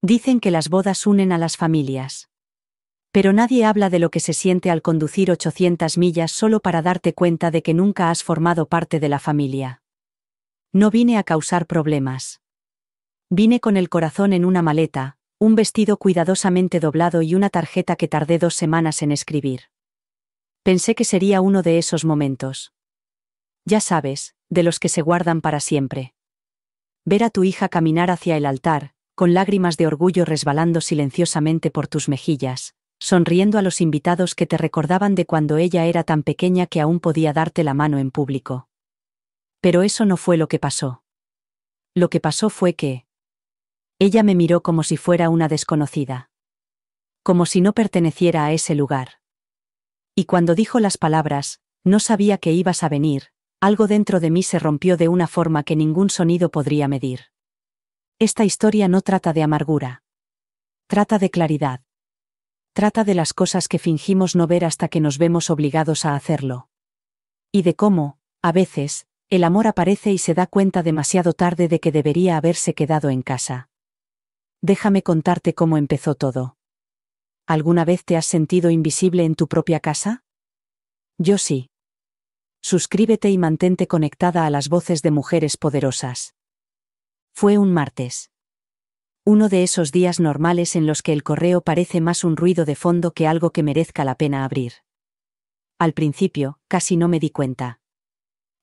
Dicen que las bodas unen a las familias. Pero nadie habla de lo que se siente al conducir 800 millas solo para darte cuenta de que nunca has formado parte de la familia. No vine a causar problemas. Vine con el corazón en una maleta, un vestido cuidadosamente doblado y una tarjeta que tardé 2 semanas en escribir. Pensé que sería uno de esos momentos. Ya sabes, de los que se guardan para siempre. Ver a tu hija caminar hacia el altar, con lágrimas de orgullo resbalando silenciosamente por tus mejillas, sonriendo a los invitados que te recordaban de cuando ella era tan pequeña que aún podía darte la mano en público. Pero eso no fue lo que pasó. Lo que pasó fue que ella me miró como si fuera una desconocida. Como si no perteneciera a ese lugar. Y cuando dijo las palabras, no sabía que ibas a venir, algo dentro de mí se rompió de una forma que ningún sonido podría medir. Esta historia no trata de amargura. Trata de claridad. Trata de las cosas que fingimos no ver hasta que nos vemos obligados a hacerlo. Y de cómo, a veces, el amor aparece y se da cuenta demasiado tarde de que debería haberse quedado en casa. Déjame contarte cómo empezó todo. ¿Alguna vez te has sentido invisible en tu propia casa? Yo sí. Suscríbete y mantente conectada a las voces de mujeres poderosas. Fue un martes. Uno de esos días normales en los que el correo parece más un ruido de fondo que algo que merezca la pena abrir. Al principio, casi no me di cuenta.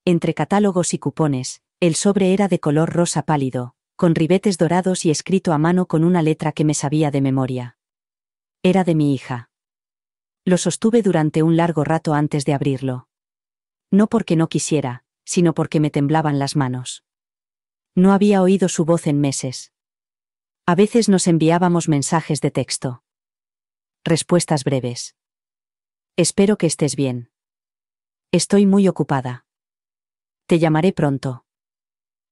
Entre catálogos y cupones, el sobre era de color rosa pálido, con ribetes dorados y escrito a mano con una letra que me sabía de memoria. Era de mi hija. Lo sostuve durante un largo rato antes de abrirlo. No porque no quisiera, sino porque me temblaban las manos. No había oído su voz en meses. A veces nos enviábamos mensajes de texto. Respuestas breves. Espero que estés bien. Estoy muy ocupada. Te llamaré pronto.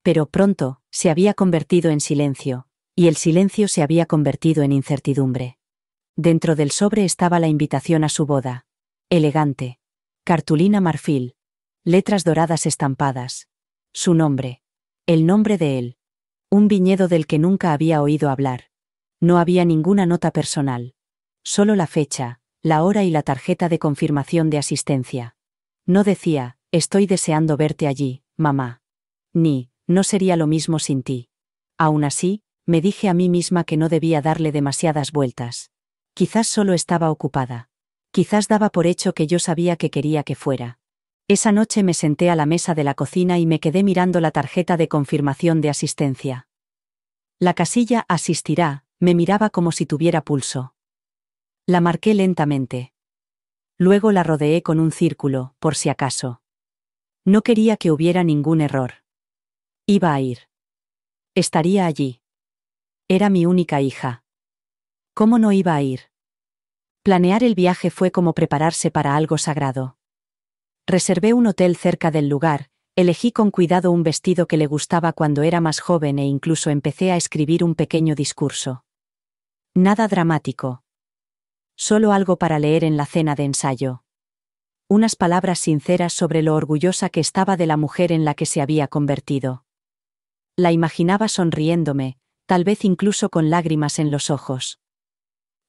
Pero pronto se había convertido en silencio, y el silencio se había convertido en incertidumbre. Dentro del sobre estaba la invitación a su boda. Elegante. Cartulina marfil. Letras doradas estampadas. Su nombre. El nombre de él. Un viñedo del que nunca había oído hablar. No había ninguna nota personal. Solo la fecha, la hora y la tarjeta de confirmación de asistencia. No decía, estoy deseando verte allí, mamá. Ni, no sería lo mismo sin ti. Aún así, me dije a mí misma que no debía darle demasiadas vueltas. Quizás solo estaba ocupada. Quizás daba por hecho que yo sabía que quería que fuera. Esa noche me senté a la mesa de la cocina y me quedé mirando la tarjeta de confirmación de asistencia. La casilla asistirá, me miraba como si tuviera pulso. La marqué lentamente. Luego la rodeé con un círculo, por si acaso. No quería que hubiera ningún error. Iba a ir. Estaría allí. Era mi única hija. ¿Cómo no iba a ir? Planear el viaje fue como prepararse para algo sagrado. Reservé un hotel cerca del lugar, elegí con cuidado un vestido que le gustaba cuando era más joven e incluso empecé a escribir un pequeño discurso. Nada dramático. Solo algo para leer en la cena de ensayo. Unas palabras sinceras sobre lo orgullosa que estaba de la mujer en la que se había convertido. La imaginaba sonriéndome, tal vez incluso con lágrimas en los ojos.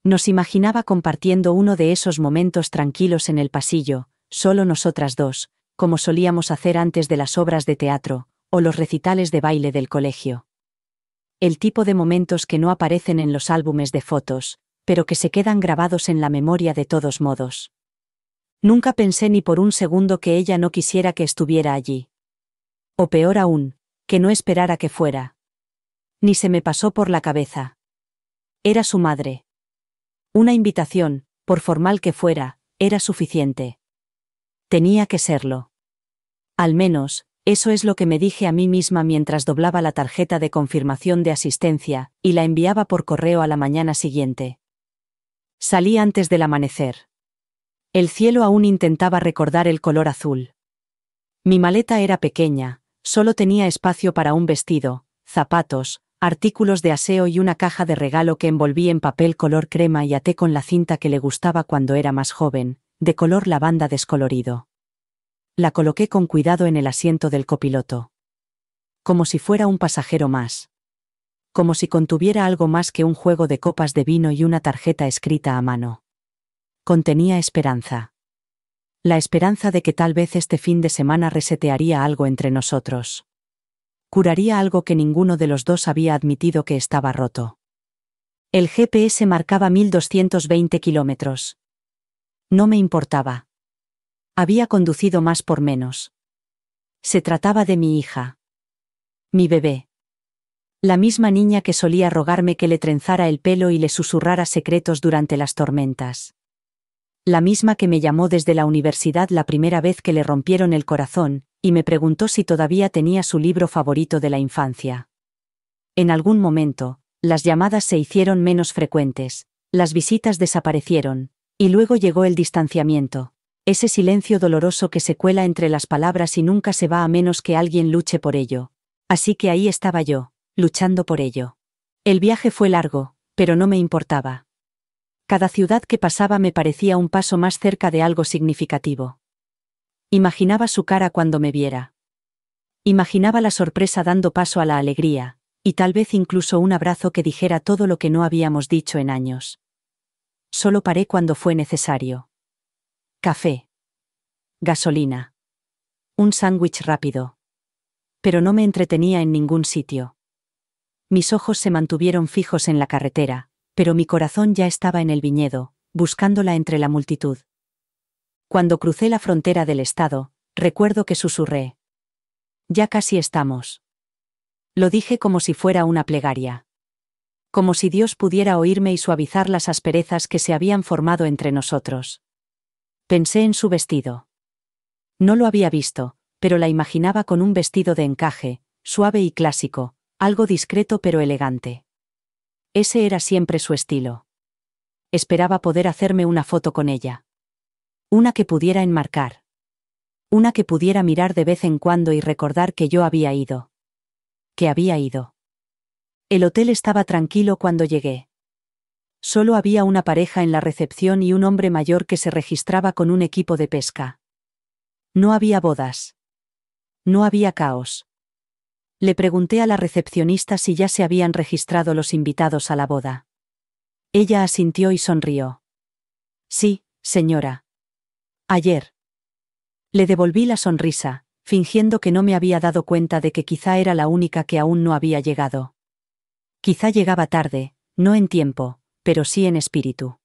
Nos imaginaba compartiendo uno de esos momentos tranquilos en el pasillo, solo nosotras dos, como solíamos hacer antes de las obras de teatro, o los recitales de baile del colegio. El tipo de momentos que no aparecen en los álbumes de fotos, pero que se quedan grabados en la memoria de todos modos. Nunca pensé ni por un segundo que ella no quisiera que estuviera allí. O peor aún, que no esperara que fuera. Ni se me pasó por la cabeza. Era su madre. Una invitación, por formal que fuera, era suficiente. Tenía que serlo. Al menos, eso es lo que me dije a mí misma mientras doblaba la tarjeta de confirmación de asistencia, y la enviaba por correo a la mañana siguiente. Salí antes del amanecer. El cielo aún intentaba recordar el color azul. Mi maleta era pequeña, solo tenía espacio para un vestido, zapatos, artículos de aseo y una caja de regalo que envolví en papel color crema y até con la cinta que le gustaba cuando era más joven, de color lavanda descolorido. La coloqué con cuidado en el asiento del copiloto. Como si fuera un pasajero más. como si contuviera algo más que un juego de copas de vino y una tarjeta escrita a mano. Contenía esperanza. La esperanza de que tal vez este fin de semana resetearía algo entre nosotros. Curaría algo que ninguno de los dos había admitido que estaba roto. El GPS marcaba 1220 kilómetros. No me importaba. Había conducido más por menos. Se trataba de mi hija. Mi bebé. La misma niña que solía rogarme que le trenzara el pelo y le susurrara secretos durante las tormentas. La misma que me llamó desde la universidad la primera vez que le rompieron el corazón, y me preguntó si todavía tenía su libro favorito de la infancia. En algún momento, las llamadas se hicieron menos frecuentes, las visitas desaparecieron, y luego llegó el distanciamiento, ese silencio doloroso que se cuela entre las palabras y nunca se va a menos que alguien luche por ello. Así que ahí estaba yo, luchando por ello. El viaje fue largo, pero no me importaba. Cada ciudad que pasaba me parecía un paso más cerca de algo significativo. Imaginaba su cara cuando me viera. Imaginaba la sorpresa dando paso a la alegría, y tal vez incluso un abrazo que dijera todo lo que no habíamos dicho en años. Solo paré cuando fue necesario. Café. Gasolina. Un sándwich rápido. Pero no me entretenía en ningún sitio. Mis ojos se mantuvieron fijos en la carretera, pero mi corazón ya estaba en el viñedo, buscándola entre la multitud. Cuando crucé la frontera del estado, recuerdo que susurré. Ya casi estamos. Lo dije como si fuera una plegaria. Como si Dios pudiera oírme y suavizar las asperezas que se habían formado entre nosotros. Pensé en su vestido. No lo había visto, pero la imaginaba con un vestido de encaje, suave y clásico, algo discreto pero elegante. Ese era siempre su estilo. Esperaba poder hacerme una foto con ella. Una que pudiera enmarcar. Una que pudiera mirar de vez en cuando y recordar que yo había ido. Que había ido. El hotel estaba tranquilo cuando llegué. Solo había una pareja en la recepción y un hombre mayor que se registraba con un equipo de pesca. No había bodas. No había caos. Le pregunté a la recepcionista si ya se habían registrado los invitados a la boda. Ella asintió y sonrió. Sí, señora. Ayer. Le devolví la sonrisa, fingiendo que no me había dado cuenta de que quizá era la única que aún no había llegado. Quizá llegaba tarde, no en tiempo, pero sí en espíritu.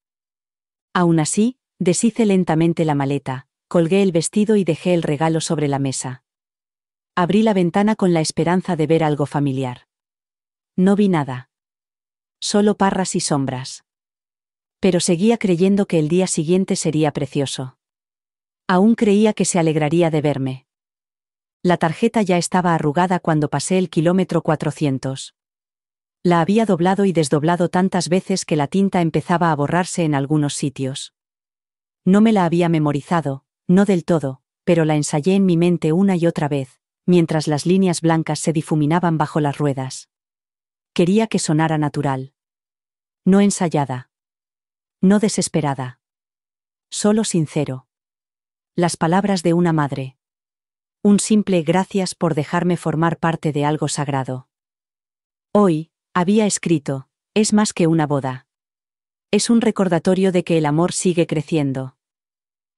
Aún así, deshice lentamente la maleta, colgué el vestido y dejé el regalo sobre la mesa. Abrí la ventana con la esperanza de ver algo familiar. No vi nada. Solo parras y sombras. Pero seguía creyendo que el día siguiente sería precioso. Aún creía que se alegraría de verme. La tarjeta ya estaba arrugada cuando pasé el kilómetro 400. La había doblado y desdoblado tantas veces que la tinta empezaba a borrarse en algunos sitios. No me la había memorizado, no del todo, pero la ensayé en mi mente una y otra vez, mientras las líneas blancas se difuminaban bajo las ruedas. Quería que sonara natural. No ensayada. No desesperada. Solo sincero. Las palabras de una madre. Un simple gracias por dejarme formar parte de algo sagrado. Hoy, había escrito, es más que una boda. Es un recordatorio de que el amor sigue creciendo.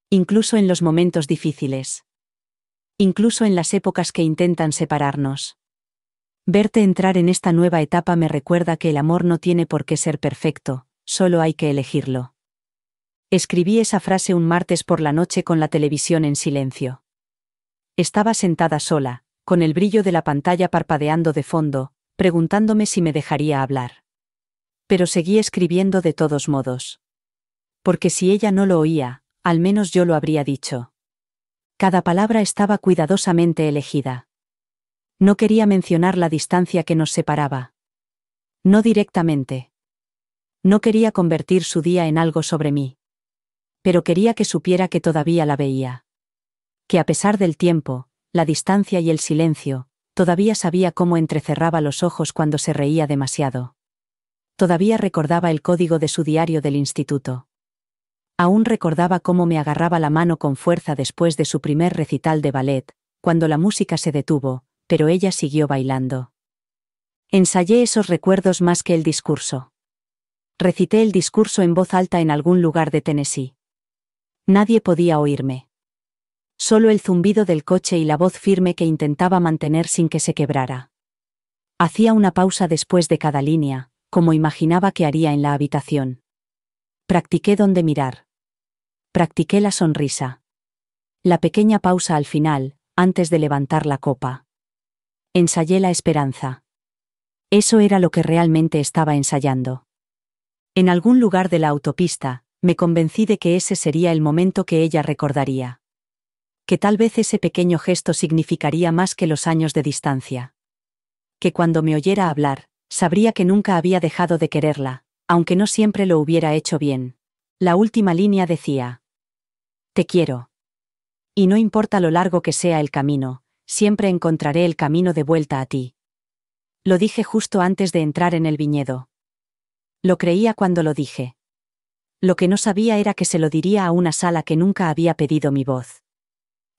Incluso en los momentos difíciles. Incluso en las épocas que intentan separarnos. Verte entrar en esta nueva etapa me recuerda que el amor no tiene por qué ser perfecto, solo hay que elegirlo. Escribí esa frase un martes por la noche con la televisión en silencio. Estaba sentada sola, con el brillo de la pantalla parpadeando de fondo, preguntándome si me dejaría hablar. Pero seguí escribiendo de todos modos. Porque si ella no lo oía, al menos yo lo habría dicho. Cada palabra estaba cuidadosamente elegida. No quería mencionar la distancia que nos separaba. No directamente. No quería convertir su día en algo sobre mí. Pero quería que supiera que todavía la veía. Que a pesar del tiempo, la distancia y el silencio, todavía sabía cómo entrecerraba los ojos cuando se reía demasiado. Todavía recordaba el código de su diario del instituto. Aún recordaba cómo me agarraba la mano con fuerza después de su primer recital de ballet, cuando la música se detuvo, pero ella siguió bailando. Ensayé esos recuerdos más que el discurso. Recité el discurso en voz alta en algún lugar de Tennessee. Nadie podía oírme. Solo el zumbido del coche y la voz firme que intentaba mantener sin que se quebrara. Hacía una pausa después de cada línea, como imaginaba que haría en la habitación. Practiqué dónde mirar. Practiqué la sonrisa. La pequeña pausa al final, antes de levantar la copa. Ensayé la esperanza. Eso era lo que realmente estaba ensayando. En algún lugar de la autopista, me convencí de que ese sería el momento que ella recordaría. Que tal vez ese pequeño gesto significaría más que los años de distancia. Que cuando me oyera hablar, sabría que nunca había dejado de quererla, aunque no siempre lo hubiera hecho bien. La última línea decía: te quiero. Y no importa lo largo que sea el camino, siempre encontraré el camino de vuelta a ti. Lo dije justo antes de entrar en el viñedo. Lo creía cuando lo dije. Lo que no sabía era que se lo diría a una sala que nunca había pedido mi voz.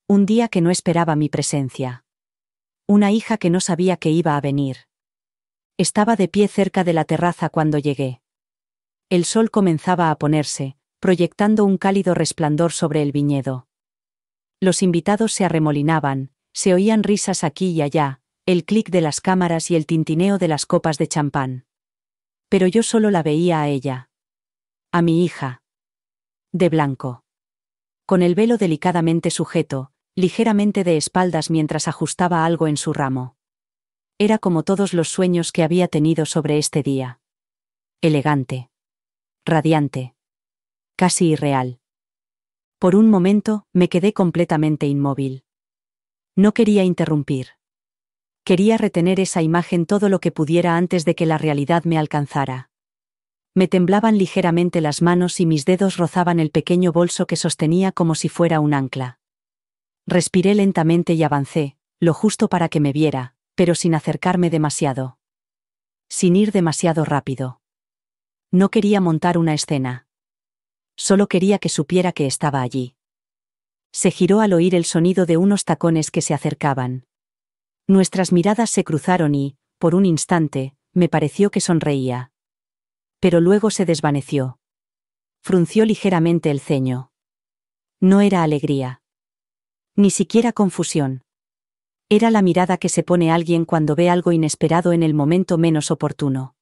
Un día que no esperaba mi presencia. Una hija que no sabía que iba a venir. Estaba de pie cerca de la terraza cuando llegué. El sol comenzaba a ponerse, proyectando un cálido resplandor sobre el viñedo. Los invitados se arremolinaban, se oían risas aquí y allá, el clic de las cámaras y el tintineo de las copas de champán. Pero yo solo la veía a ella. A mi hija. De blanco. Con el velo delicadamente sujeto, ligeramente de espaldas mientras ajustaba algo en su ramo. Era como todos los sueños que había tenido sobre este día. Elegante. Radiante. Casi irreal. Por un momento, me quedé completamente inmóvil. No quería interrumpir. Quería retener esa imagen todo lo que pudiera antes de que la realidad me alcanzara. Me temblaban ligeramente las manos y mis dedos rozaban el pequeño bolso que sostenía como si fuera un ancla. Respiré lentamente y avancé, lo justo para que me viera, pero sin acercarme demasiado. Sin ir demasiado rápido. No quería montar una escena. Solo quería que supiera que estaba allí. Se giró al oír el sonido de unos tacones que se acercaban. Nuestras miradas se cruzaron y, por un instante, me pareció que sonreía. Pero luego se desvaneció. Frunció ligeramente el ceño. No era alegría. Ni siquiera confusión. Era la mirada que se pone alguien cuando ve algo inesperado en el momento menos oportuno.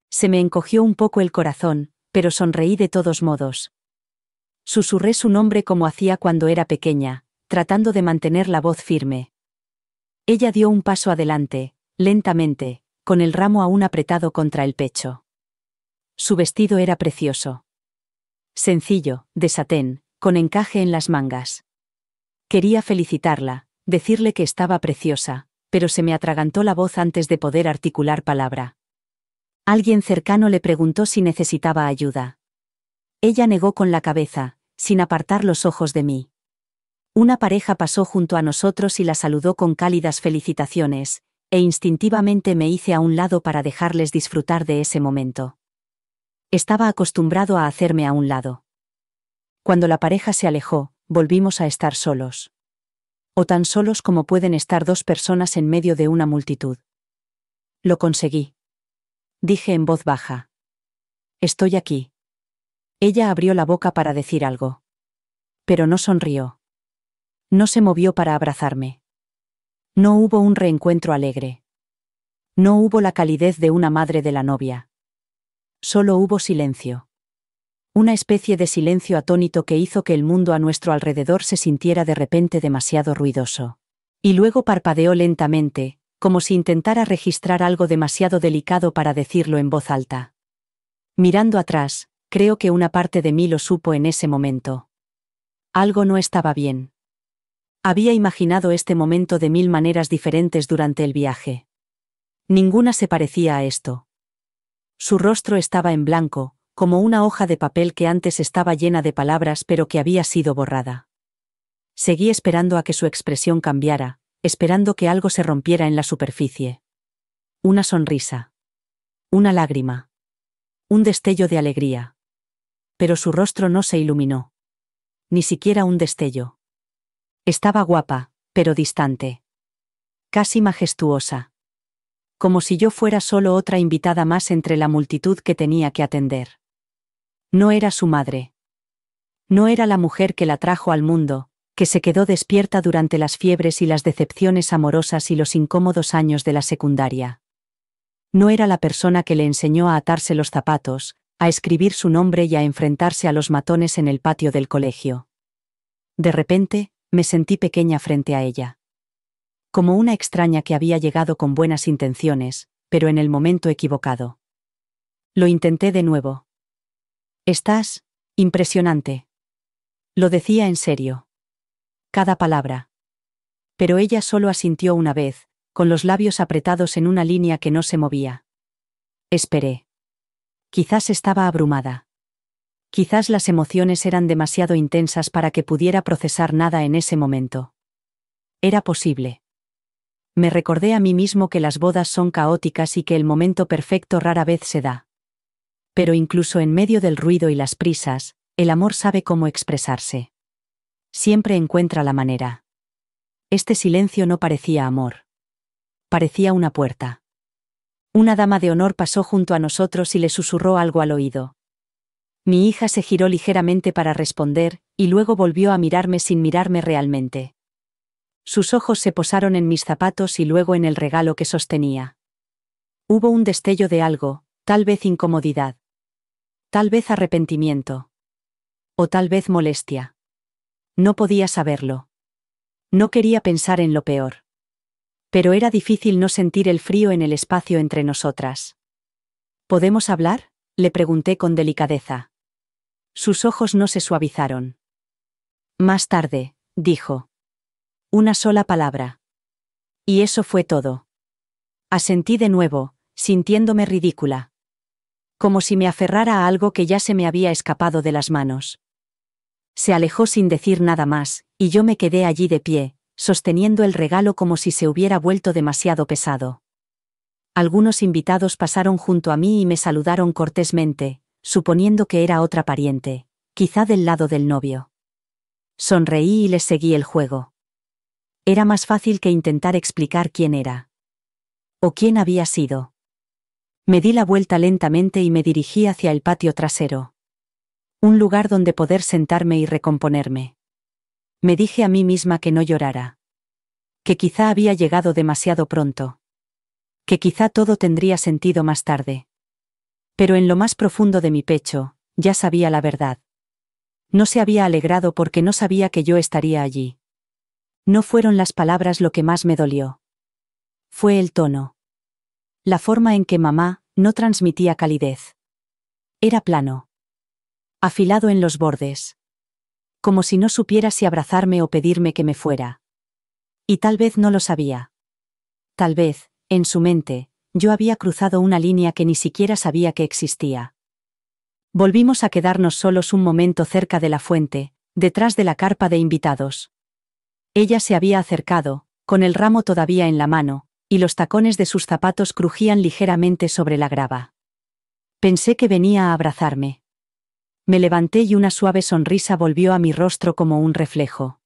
Se me encogió un poco el corazón, pero sonreí de todos modos. Susurré su nombre como hacía cuando era pequeña, tratando de mantener la voz firme. Ella dio un paso adelante, lentamente, con el ramo aún apretado contra el pecho. Su vestido era precioso. Sencillo, de satén, con encaje en las mangas. Quería felicitarla, decirle que estaba preciosa, pero se me atragantó la voz antes de poder articular palabra. Alguien cercano le preguntó si necesitaba ayuda. Ella negó con la cabeza, sin apartar los ojos de mí. Una pareja pasó junto a nosotros y la saludó con cálidas felicitaciones, e instintivamente me hice a un lado para dejarles disfrutar de ese momento. Estaba acostumbrado a hacerme a un lado. Cuando la pareja se alejó, volvimos a estar solos. O tan solos como pueden estar dos personas en medio de una multitud. Lo conseguí. Dije en voz baja. Estoy aquí. Ella abrió la boca para decir algo. Pero no sonrió. No se movió para abrazarme. No hubo un reencuentro alegre. No hubo la calidez de una madre de la novia. Solo hubo silencio. Una especie de silencio atónito que hizo que el mundo a nuestro alrededor se sintiera de repente demasiado ruidoso. Y luego parpadeó lentamente, como si intentara registrar algo demasiado delicado para decirlo en voz alta. Mirando atrás, creo que una parte de mí lo supo en ese momento. Algo no estaba bien. Había imaginado este momento de 1000 maneras diferentes durante el viaje. Ninguna se parecía a esto. Su rostro estaba en blanco, como una hoja de papel que antes estaba llena de palabras pero que había sido borrada. Seguí esperando a que su expresión cambiara, esperando que algo se rompiera en la superficie. Una sonrisa. Una lágrima. Un destello de alegría. Pero su rostro no se iluminó. Ni siquiera un destello. Estaba guapa, pero distante. Casi majestuosa. como si yo fuera solo otra invitada más entre la multitud que tenía que atender. No era su madre. No era la mujer que la trajo al mundo, que se quedó despierta durante las fiebres y las decepciones amorosas y los incómodos años de la secundaria. No era la persona que le enseñó a atarse los zapatos, a escribir su nombre y a enfrentarse a los matones en el patio del colegio. De repente, me sentí pequeña frente a ella. Como una extraña que había llegado con buenas intenciones, pero en el momento equivocado. Lo intenté de nuevo. «Estás impresionante». Lo decía en serio. Cada palabra. Pero ella solo asintió una vez, con los labios apretados en una línea que no se movía. Esperé. Quizás estaba abrumada. Quizás las emociones eran demasiado intensas para que pudiera procesar nada en ese momento. Era posible. Me recordé a mí mismo que las bodas son caóticas y que el momento perfecto rara vez se da. Pero incluso en medio del ruido y las prisas, el amor sabe cómo expresarse. Siempre encuentra la manera. Este silencio no parecía amor. Parecía una puerta. Una dama de honor pasó junto a nosotros y le susurró algo al oído. Mi hija se giró ligeramente para responder, y luego volvió a mirarme sin mirarme realmente. Sus ojos se posaron en mis zapatos y luego en el regalo que sostenía. Hubo un destello de algo, tal vez incomodidad. Tal vez arrepentimiento. O tal vez molestia. No podía saberlo. No quería pensar en lo peor. Pero era difícil no sentir el frío en el espacio entre nosotras. ¿Podemos hablar?, le pregunté con delicadeza. Sus ojos no se suavizaron. Más tarde, dijo. Una sola palabra. Y eso fue todo. Asentí de nuevo, sintiéndome ridícula. Como si me aferrara a algo que ya se me había escapado de las manos. Se alejó sin decir nada más, y yo me quedé allí de pie, sosteniendo el regalo como si se hubiera vuelto demasiado pesado. Algunos invitados pasaron junto a mí y me saludaron cortésmente, suponiendo que era otra pariente, quizá del lado del novio. Sonreí y les seguí el juego. Era más fácil que intentar explicar quién era. O quién había sido. Me di la vuelta lentamente y me dirigí hacia el patio trasero. Un lugar donde poder sentarme y recomponerme. Me dije a mí misma que no llorara. Que quizá había llegado demasiado pronto. Que quizá todo tendría sentido más tarde. Pero en lo más profundo de mi pecho, ya sabía la verdad. No se había alegrado porque no sabía que yo estaría allí. No fueron las palabras lo que más me dolió. Fue el tono. La forma en que mamá no transmitía calidez. Era plano. Afilado en los bordes. Como si no supiera si abrazarme o pedirme que me fuera. Y tal vez no lo sabía. Tal vez, en su mente, yo había cruzado una línea que ni siquiera sabía que existía. Volvimos a quedarnos solos un momento cerca de la fuente, detrás de la carpa de invitados. Ella se había acercado, con el ramo todavía en la mano, y los tacones de sus zapatos crujían ligeramente sobre la grava. Pensé que venía a abrazarme. Me levanté y una suave sonrisa volvió a mi rostro como un reflejo.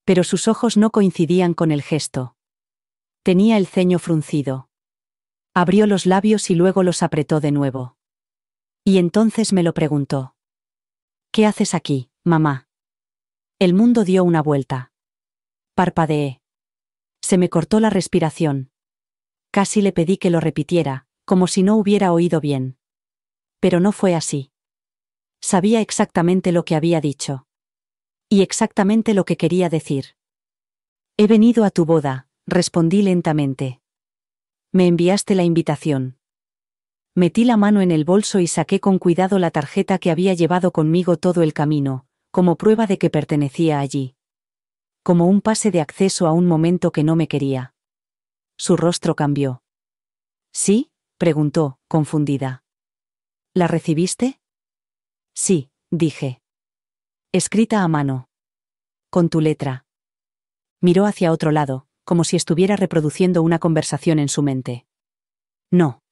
Pero sus ojos no coincidían con el gesto. Tenía el ceño fruncido. Abrió los labios y luego los apretó de nuevo. Y entonces me lo preguntó. ¿Qué haces aquí, mamá? El mundo dio una vuelta. Parpadeé. Se me cortó la respiración. Casi le pedí que lo repitiera, como si no hubiera oído bien. Pero no fue así. Sabía exactamente lo que había dicho. Y exactamente lo que quería decir. He venido a tu boda, respondí lentamente. Me enviaste la invitación. Metí la mano en el bolso y saqué con cuidado la tarjeta que había llevado conmigo todo el camino, como prueba de que pertenecía allí. Como un pase de acceso a un momento que no me quería. Su rostro cambió. ¿Sí?, preguntó, confundida. ¿La recibiste? Sí, dije. Escrita a mano. Con tu letra. Miró hacia otro lado, como si estuviera reproduciendo una conversación en su mente. No.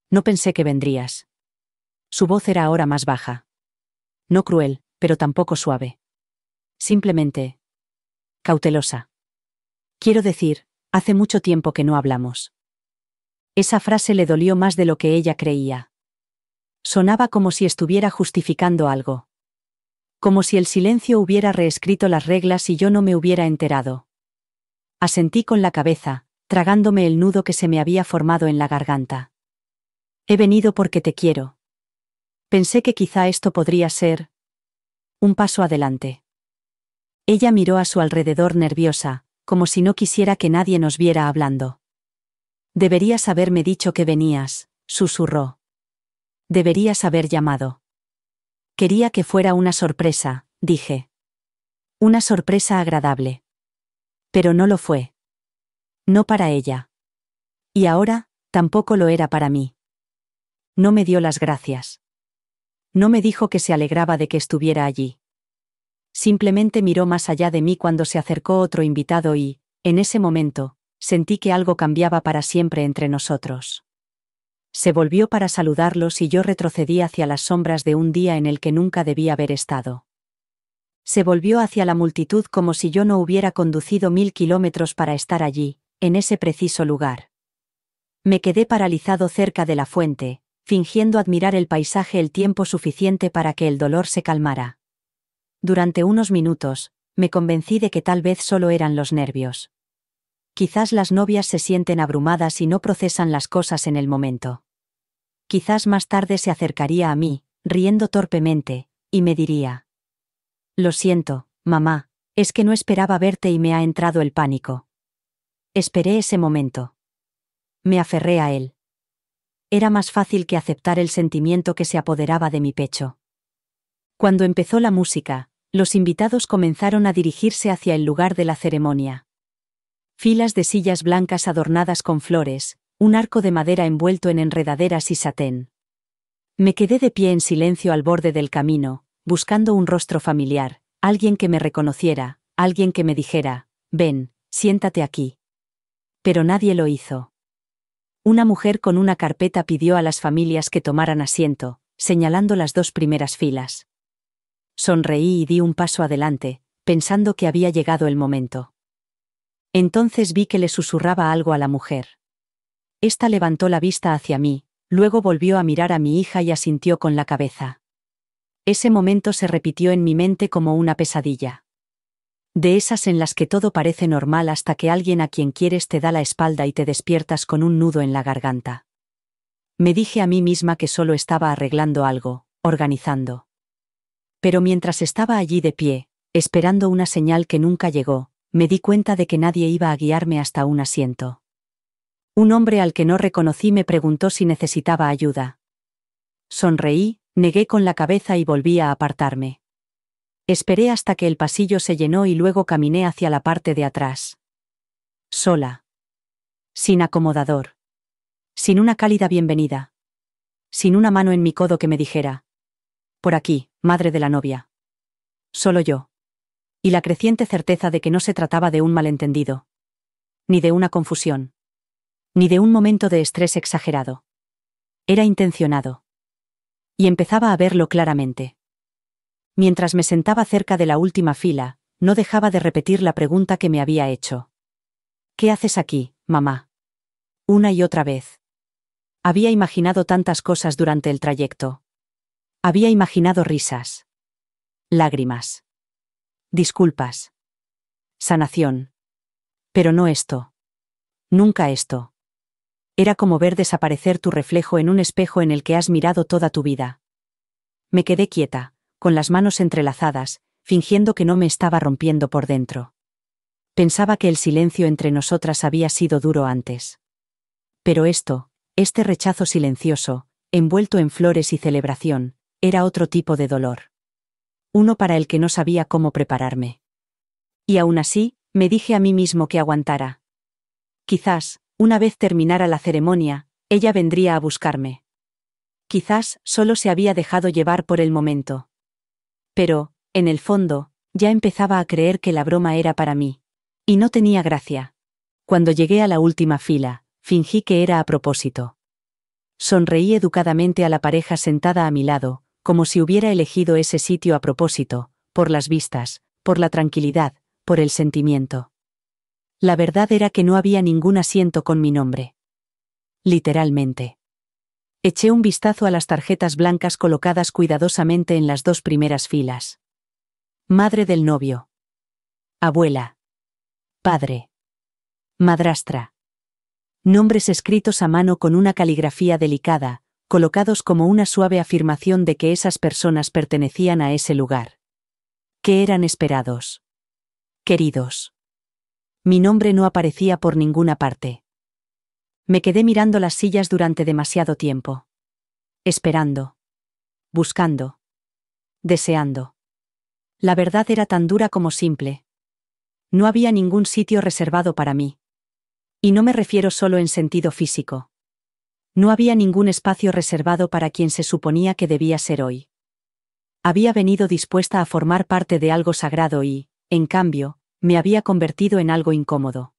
No pensé que vendrías. Su voz era ahora más baja. No cruel, pero tampoco suave. Simplemente cautelosa. Quiero decir, hace mucho tiempo que no hablamos. Esa frase le dolió más de lo que ella creía. Sonaba como si estuviera justificando algo. Como si el silencio hubiera reescrito las reglas y yo no me hubiera enterado. Asentí con la cabeza, tragándome el nudo que se me había formado en la garganta. He venido porque te quiero. Pensé que quizá esto podría ser un paso adelante. Ella miró a su alrededor nerviosa, como si no quisiera que nadie nos viera hablando. Deberías haberme dicho que venías, susurró. Deberías haber llamado. Quería que fuera una sorpresa, dije. Una sorpresa agradable. Pero no lo fue. No para ella. Y ahora, tampoco lo era para mí. No me dio las gracias. No me dijo que se alegraba de que estuviera allí. Simplemente miró más allá de mí cuando se acercó otro invitado y, en ese momento, sentí que algo cambiaba para siempre entre nosotros. Se volvió para saludarlos y yo retrocedí hacia las sombras de un día en el que nunca debía haber estado. Se volvió hacia la multitud como si yo no hubiera conducido 1000 kilómetros para estar allí, en ese preciso lugar. Me quedé paralizado cerca de la fuente, fingiendo admirar el paisaje el tiempo suficiente para que el dolor se calmara. Durante unos minutos, me convencí de que tal vez solo eran los nervios. Quizás las novias se sienten abrumadas y no procesan las cosas en el momento. Quizás más tarde se acercaría a mí, riendo torpemente, y me diría: Lo siento, mamá, es que no esperaba verte y me ha entrado el pánico. Esperé ese momento. Me aferré a él. Era más fácil que aceptar el sentimiento que se apoderaba de mi pecho. Cuando empezó la música, los invitados comenzaron a dirigirse hacia el lugar de la ceremonia. Filas de sillas blancas adornadas con flores, un arco de madera envuelto en enredaderas y satén. Me quedé de pie en silencio al borde del camino, buscando un rostro familiar, alguien que me reconociera, alguien que me dijera: ven, siéntate aquí. Pero nadie lo hizo. Una mujer con una carpeta pidió a las familias que tomaran asiento, señalando las 2 primeras filas. Sonreí y di un paso adelante, pensando que había llegado el momento. Entonces vi que le susurraba algo a la mujer. Esta levantó la vista hacia mí, luego volvió a mirar a mi hija y asintió con la cabeza. Ese momento se repitió en mi mente como una pesadilla. De esas en las que todo parece normal hasta que alguien a quien quieres te da la espalda y te despiertas con un nudo en la garganta. Me dije a mí misma que solo estaba arreglando algo, organizando. Pero mientras estaba allí de pie, esperando una señal que nunca llegó, me di cuenta de que nadie iba a guiarme hasta un asiento. Un hombre al que no reconocí me preguntó si necesitaba ayuda. Sonreí, negué con la cabeza y volví a apartarme. Esperé hasta que el pasillo se llenó y luego caminé hacia la parte de atrás. Sola. Sin acomodador. Sin una cálida bienvenida. Sin una mano en mi codo que me dijera: por aquí, madre de la novia. Solo yo. Y la creciente certeza de que no se trataba de un malentendido. Ni de una confusión. Ni de un momento de estrés exagerado. Era intencionado. Y empezaba a verlo claramente. Mientras me sentaba cerca de la última fila, no dejaba de repetir la pregunta que me había hecho. ¿Qué haces aquí, mamá? Una y otra vez. Había imaginado tantas cosas durante el trayecto. Había imaginado risas. Lágrimas. Disculpas. Sanación. Pero no esto. Nunca esto. Era como ver desaparecer tu reflejo en un espejo en el que has mirado toda tu vida. Me quedé quieta, con las manos entrelazadas, fingiendo que no me estaba rompiendo por dentro. Pensaba que el silencio entre nosotras había sido duro antes. Pero este rechazo silencioso, envuelto en flores y celebración, era otro tipo de dolor. Uno para el que no sabía cómo prepararme. Y aún así, me dije a mí mismo que aguantara. Quizás, una vez terminara la ceremonia, ella vendría a buscarme. Quizás solo se había dejado llevar por el momento. Pero, en el fondo, ya empezaba a creer que la broma era para mí. Y no tenía gracia. Cuando llegué a la última fila, fingí que era a propósito. Sonreí educadamente a la pareja sentada a mi lado, como si hubiera elegido ese sitio a propósito, por las vistas, por la tranquilidad, por el sentimiento. La verdad era que no había ningún asiento con mi nombre. Literalmente. Eché un vistazo a las tarjetas blancas colocadas cuidadosamente en las 2 primeras filas. Madre del novio. Abuela. Padre. Madrastra. Nombres escritos a mano con una caligrafía delicada, colocados como una suave afirmación de que esas personas pertenecían a ese lugar. Que eran esperados. Queridos. Mi nombre no aparecía por ninguna parte. Me quedé mirando las sillas durante demasiado tiempo. Esperando. Buscando. Deseando. La verdad era tan dura como simple. No había ningún sitio reservado para mí. Y no me refiero solo en sentido físico. No había ningún espacio reservado para quien se suponía que debía ser hoy. Había venido dispuesta a formar parte de algo sagrado y, en cambio, me había convertido en algo incómodo.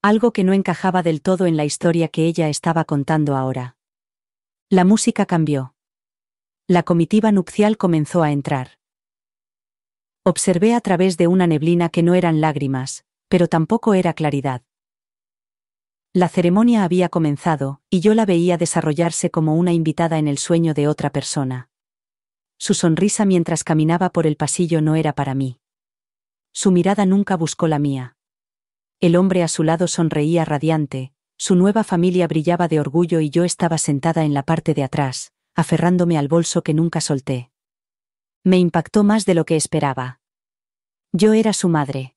Algo que no encajaba del todo en la historia que ella estaba contando ahora. La música cambió. La comitiva nupcial comenzó a entrar. Observé a través de una neblina que no eran lágrimas, pero tampoco era claridad. La ceremonia había comenzado, y yo la veía desarrollarse como una invitada en el sueño de otra persona. Su sonrisa mientras caminaba por el pasillo no era para mí. Su mirada nunca buscó la mía. El hombre a su lado sonreía radiante, su nueva familia brillaba de orgullo y yo estaba sentada en la parte de atrás, aferrándome al bolso que nunca solté. Me impactó más de lo que esperaba. Yo era su madre.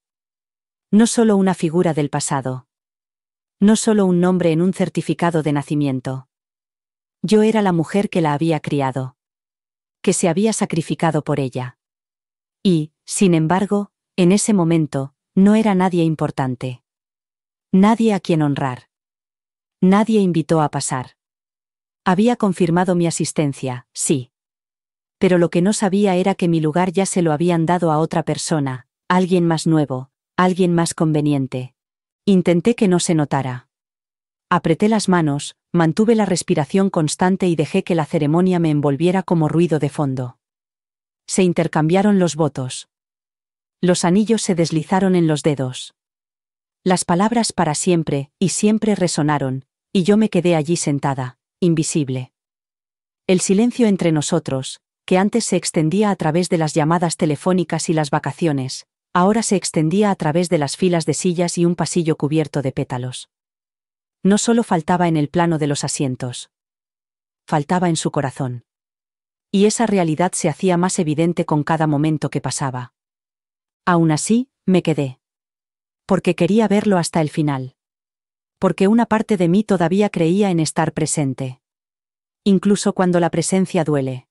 No solo una figura del pasado. No solo un nombre en un certificado de nacimiento. Yo era la mujer que la había criado. Que se había sacrificado por ella. Y, sin embargo, en ese momento, no era nadie importante. Nadie a quien honrar. Nadie invitó a pasar. Había confirmado mi asistencia, sí. Pero lo que no sabía era que mi lugar ya se lo habían dado a otra persona, alguien más nuevo, alguien más conveniente. Intenté que no se notara. Apreté las manos, mantuve la respiración constante y dejé que la ceremonia me envolviera como ruido de fondo. Se intercambiaron los votos. Los anillos se deslizaron en los dedos. Las palabras para siempre, y siempre resonaron, y yo me quedé allí sentada, invisible. El silencio entre nosotros, que antes se extendía a través de las llamadas telefónicas y las vacaciones, ahora se extendía a través de las filas de sillas y un pasillo cubierto de pétalos. No solo faltaba en el plano de los asientos. Faltaba en su corazón. Y esa realidad se hacía más evidente con cada momento que pasaba. Aún así, me quedé. Porque quería verlo hasta el final. Porque una parte de mí todavía creía en estar presente. Incluso cuando la presencia duele.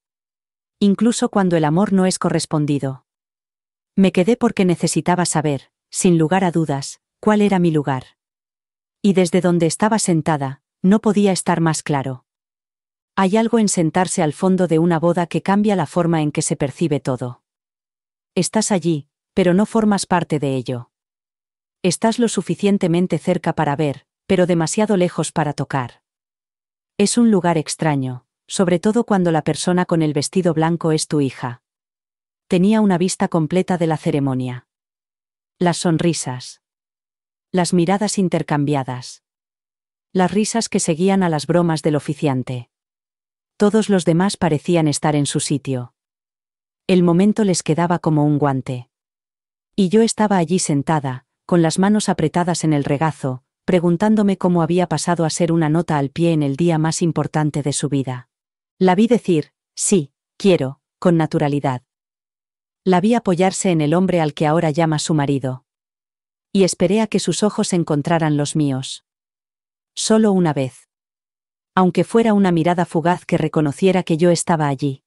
Incluso cuando el amor no es correspondido. Me quedé porque necesitaba saber, sin lugar a dudas, cuál era mi lugar. Y desde donde estaba sentada, no podía estar más claro. Hay algo en sentarse al fondo de una boda que cambia la forma en que se percibe todo. Estás allí, pero no formas parte de ello. Estás lo suficientemente cerca para ver, pero demasiado lejos para tocar. Es un lugar extraño, sobre todo cuando la persona con el vestido blanco es tu hija. Tenía una vista completa de la ceremonia. Las sonrisas. Las miradas intercambiadas. Las risas que seguían a las bromas del oficiante. Todos los demás parecían estar en su sitio. El momento les quedaba como un guante. Y yo estaba allí sentada, con las manos apretadas en el regazo, preguntándome cómo había pasado a ser una nota al pie en el día más importante de su vida. La vi decir, sí, quiero, con naturalidad. La vi apoyarse en el hombre al que ahora llama su marido. Y esperé a que sus ojos encontraran los míos. Solo una vez. Aunque fuera una mirada fugaz que reconociera que yo estaba allí.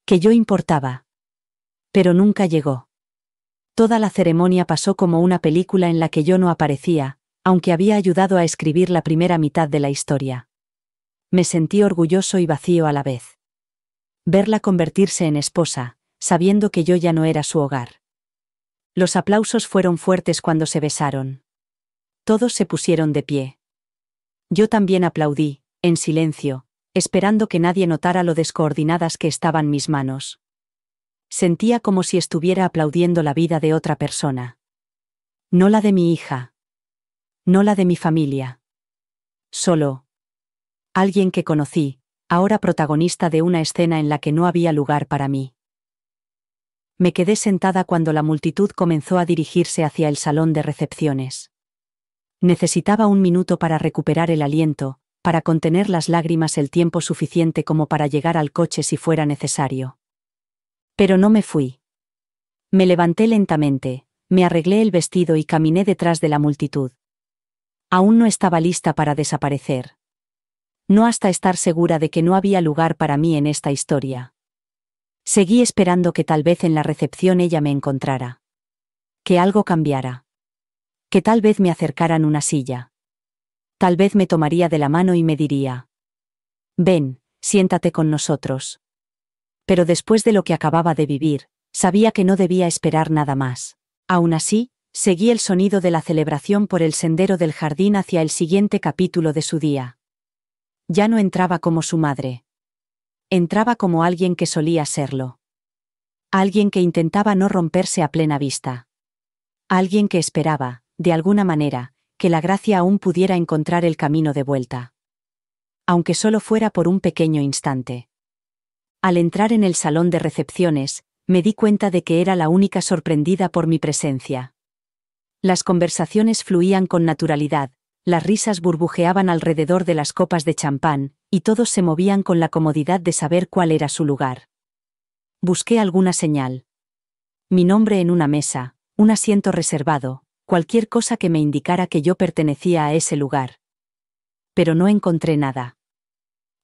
Que yo importaba. Pero nunca llegó. Toda la ceremonia pasó como una película en la que yo no aparecía, aunque había ayudado a escribir la primera mitad de la historia. Me sentí orgulloso y vacío a la vez. Verla convertirse en esposa, sabiendo que yo ya no era su hogar. Los aplausos fueron fuertes cuando se besaron. Todos se pusieron de pie. Yo también aplaudí, en silencio, esperando que nadie notara lo descoordinadas que estaban mis manos. Sentía como si estuviera aplaudiendo la vida de otra persona. No la de mi hija. No la de mi familia. Solo, Alguien que conocí, ahora protagonista de una escena en la que no había lugar para mí. Me quedé sentada cuando la multitud comenzó a dirigirse hacia el salón de recepciones. Necesitaba un minuto para recuperar el aliento, para contener las lágrimas el tiempo suficiente como para llegar al coche si fuera necesario. Pero no me fui. Me levanté lentamente, me arreglé el vestido y caminé detrás de la multitud. Aún no estaba lista para desaparecer. No hasta estar segura de que no había lugar para mí en esta historia. Seguí esperando que tal vez en la recepción ella me encontrara. Que algo cambiara. Que tal vez me acercaran una silla. Tal vez me tomaría de la mano y me diría: ven, siéntate con nosotros. Pero después de lo que acababa de vivir, sabía que no debía esperar nada más. Aún así, seguí el sonido de la celebración por el sendero del jardín hacia el siguiente capítulo de su día. Ya no entraba como su madre. Entraba como alguien que solía serlo. Alguien que intentaba no romperse a plena vista. Alguien que esperaba, de alguna manera, que la gracia aún pudiera encontrar el camino de vuelta. Aunque solo fuera por un pequeño instante. Al entrar en el salón de recepciones, me di cuenta de que era la única sorprendida por mi presencia. Las conversaciones fluían con naturalidad, las risas burbujeaban alrededor de las copas de champán, y todos se movían con la comodidad de saber cuál era su lugar. Busqué alguna señal. Mi nombre en una mesa, un asiento reservado, cualquier cosa que me indicara que yo pertenecía a ese lugar. Pero no encontré nada.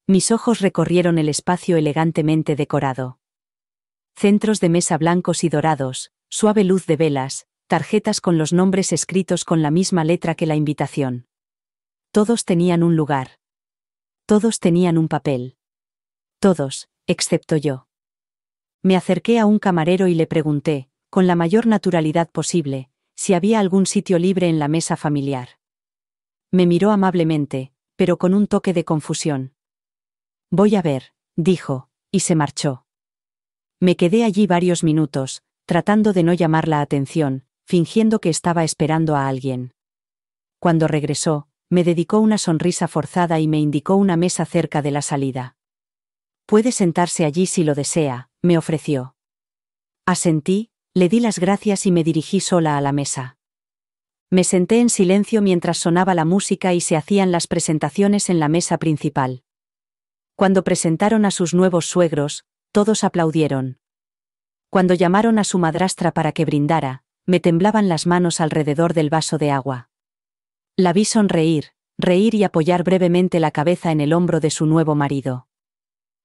Mis ojos recorrieron el espacio elegantemente decorado. Centros de mesa blancos y dorados, suave luz de velas, tarjetas con los nombres escritos con la misma letra que la invitación. Todos tenían un lugar. Todos tenían un papel. Todos, excepto yo. Me acerqué a un camarero y le pregunté, con la mayor naturalidad posible, si había algún sitio libre en la mesa familiar. Me miró amablemente, pero con un toque de confusión. Voy a ver, dijo, y se marchó. Me quedé allí varios minutos, tratando de no llamar la atención, fingiendo que estaba esperando a alguien. Cuando regresó, me dedicó una sonrisa forzada y me indicó una mesa cerca de la salida. Puede sentarse allí si lo desea, me ofreció. Asentí, le di las gracias y me dirigí sola a la mesa. Me senté en silencio mientras sonaba la música y se hacían las presentaciones en la mesa principal. Cuando presentaron a sus nuevos suegros, todos aplaudieron. Cuando llamaron a su madrastra para que brindara, me temblaban las manos alrededor del vaso de agua. La vi sonreír, reír y apoyar brevemente la cabeza en el hombro de su nuevo marido.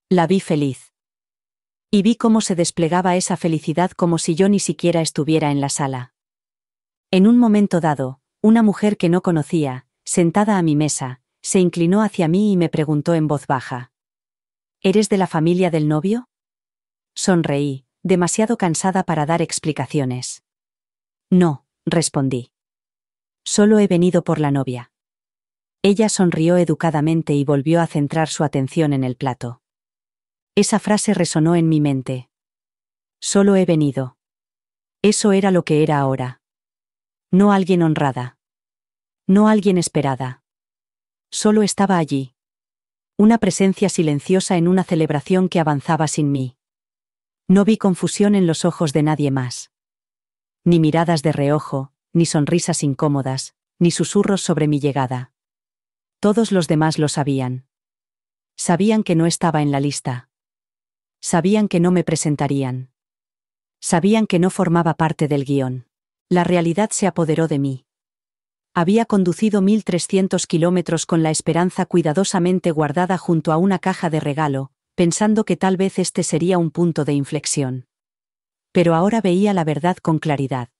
La vi feliz. Y vi cómo se desplegaba esa felicidad como si yo ni siquiera estuviera en la sala. En un momento dado, una mujer que no conocía, sentada a mi mesa, se inclinó hacia mí y me preguntó en voz baja: ¿eres de la familia del novio? Sonreí, demasiado cansada para dar explicaciones. No, respondí. Solo he venido por la novia. Ella sonrió educadamente y volvió a centrar su atención en el plato. Esa frase resonó en mi mente. Solo he venido. Eso era lo que era ahora. No alguien honrada. No alguien esperada. Solo estaba allí. Una presencia silenciosa en una celebración que avanzaba sin mí. No vi confusión en los ojos de nadie más. Ni miradas de reojo, ni sonrisas incómodas, ni susurros sobre mi llegada. Todos los demás lo sabían. Sabían que no estaba en la lista. Sabían que no me presentarían. Sabían que no formaba parte del guión. La realidad se apoderó de mí. Había conducido 1300 kilómetros con la esperanza cuidadosamente guardada junto a una caja de regalo, pensando que tal vez este sería un punto de inflexión. Pero ahora veía la verdad con claridad.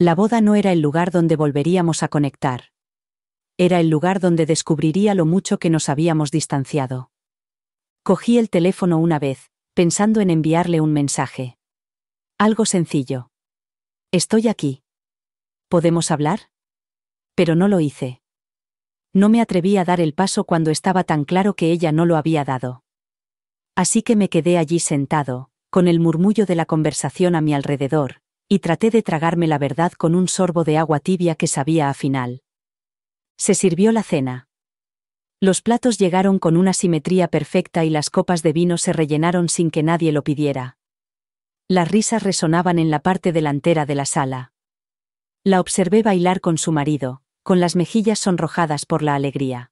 La boda no era el lugar donde volveríamos a conectar. Era el lugar donde descubriría lo mucho que nos habíamos distanciado. Cogí el teléfono una vez, pensando en enviarle un mensaje. Algo sencillo. Estoy aquí. ¿Podemos hablar? Pero no lo hice. No me atreví a dar el paso cuando estaba tan claro que ella no lo había dado. Así que me quedé allí sentado, con el murmullo de la conversación a mi alrededor, y traté de tragarme la verdad con un sorbo de agua tibia que sabía a final. Se sirvió la cena. Los platos llegaron con una simetría perfecta y las copas de vino se rellenaron sin que nadie lo pidiera. Las risas resonaban en la parte delantera de la sala. La observé bailar con su marido, con las mejillas sonrojadas por la alegría.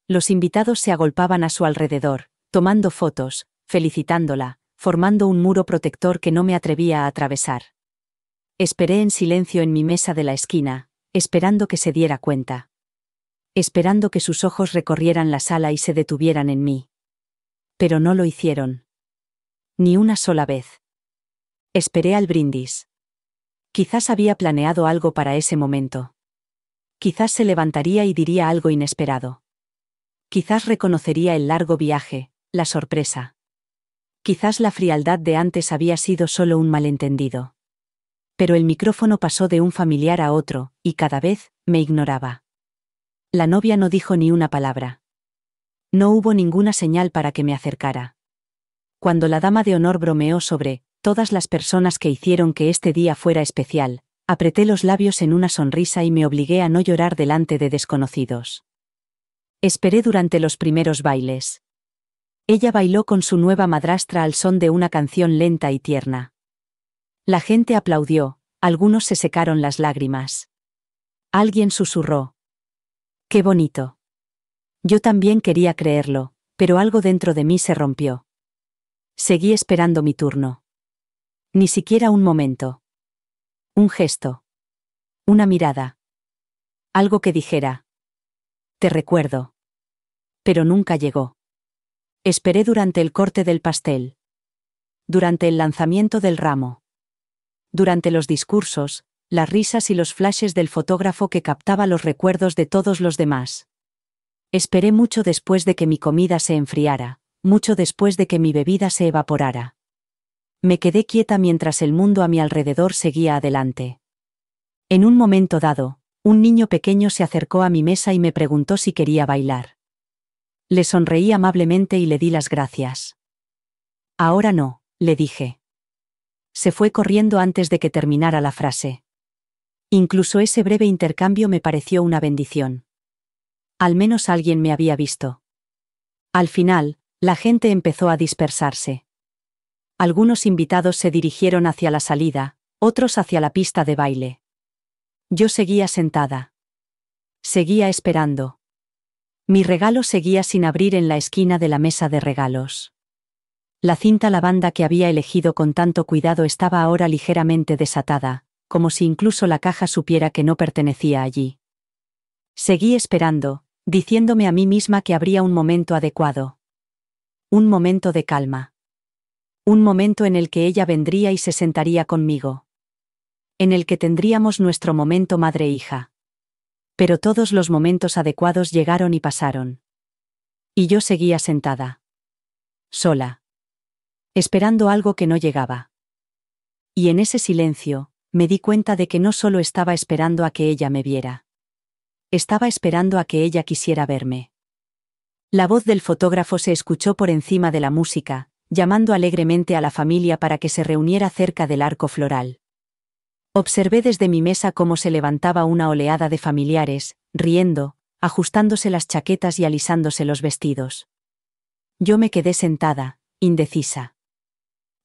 Los invitados se agolpaban a su alrededor, tomando fotos, felicitándola, formando un muro protector que no me atrevía a atravesar. Esperé en silencio en mi mesa de la esquina, esperando que se diera cuenta. Esperando que sus ojos recorrieran la sala y se detuvieran en mí. Pero no lo hicieron. Ni una sola vez. Esperé al brindis. Quizás había planeado algo para ese momento. Quizás se levantaría y diría algo inesperado. Quizás reconocería el largo viaje, la sorpresa. Quizás la frialdad de antes había sido solo un malentendido. Pero el micrófono pasó de un familiar a otro, y cada vez, me ignoraba. La novia no dijo ni una palabra. No hubo ninguna señal para que me acercara. Cuando la dama de honor bromeó sobre todas las personas que hicieron que este día fuera especial, apreté los labios en una sonrisa y me obligué a no llorar delante de desconocidos. Esperé durante los primeros bailes. Ella bailó con su nueva madrastra al son de una canción lenta y tierna. La gente aplaudió, algunos se secaron las lágrimas. Alguien susurró: ¡qué bonito! Yo también quería creerlo, pero algo dentro de mí se rompió. Seguí esperando mi turno. Ni siquiera un momento. Un gesto. Una mirada. Algo que dijera: te recuerdo. Pero nunca llegó. Esperé durante el corte del pastel. Durante el lanzamiento del ramo. Durante los discursos, las risas y los flashes del fotógrafo que captaba los recuerdos de todos los demás. Esperé mucho después de que mi comida se enfriara, mucho después de que mi bebida se evaporara. Me quedé quieta mientras el mundo a mi alrededor seguía adelante. En un momento dado, un niño pequeño se acercó a mi mesa y me preguntó si quería bailar. Le sonreí amablemente y le di las gracias. Ahora no, le dije. Se fue corriendo antes de que terminara la frase. Incluso ese breve intercambio me pareció una bendición. Al menos alguien me había visto. Al final, la gente empezó a dispersarse. Algunos invitados se dirigieron hacia la salida, otros hacia la pista de baile. Yo seguía sentada. Seguía esperando. Mi regalo seguía sin abrir en la esquina de la mesa de regalos. La cinta lavanda que había elegido con tanto cuidado estaba ahora ligeramente desatada, como si incluso la caja supiera que no pertenecía allí. Seguí esperando, diciéndome a mí misma que habría un momento adecuado. Un momento de calma. Un momento en el que ella vendría y se sentaría conmigo. En el que tendríamos nuestro momento madre-hija. Pero todos los momentos adecuados llegaron y pasaron. Y yo seguía sentada. Sola. Esperando algo que no llegaba. Y en ese silencio, me di cuenta de que no solo estaba esperando a que ella me viera. Estaba esperando a que ella quisiera verme. La voz del fotógrafo se escuchó por encima de la música, llamando alegremente a la familia para que se reuniera cerca del arco floral. Observé desde mi mesa cómo se levantaba una oleada de familiares, riendo, ajustándose las chaquetas y alisándose los vestidos. Yo me quedé sentada, indecisa.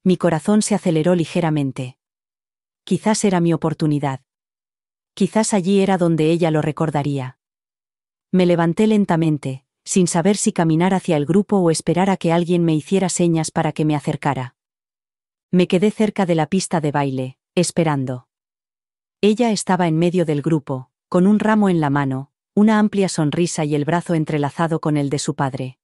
Mi corazón se aceleró ligeramente. Quizás era mi oportunidad. Quizás allí era donde ella lo recordaría. Me levanté lentamente, sin saber si caminar hacia el grupo o esperar a que alguien me hiciera señas para que me acercara. Me quedé cerca de la pista de baile, esperando. Ella estaba en medio del grupo, con un ramo en la mano, una amplia sonrisa y el brazo entrelazado con el de su padre.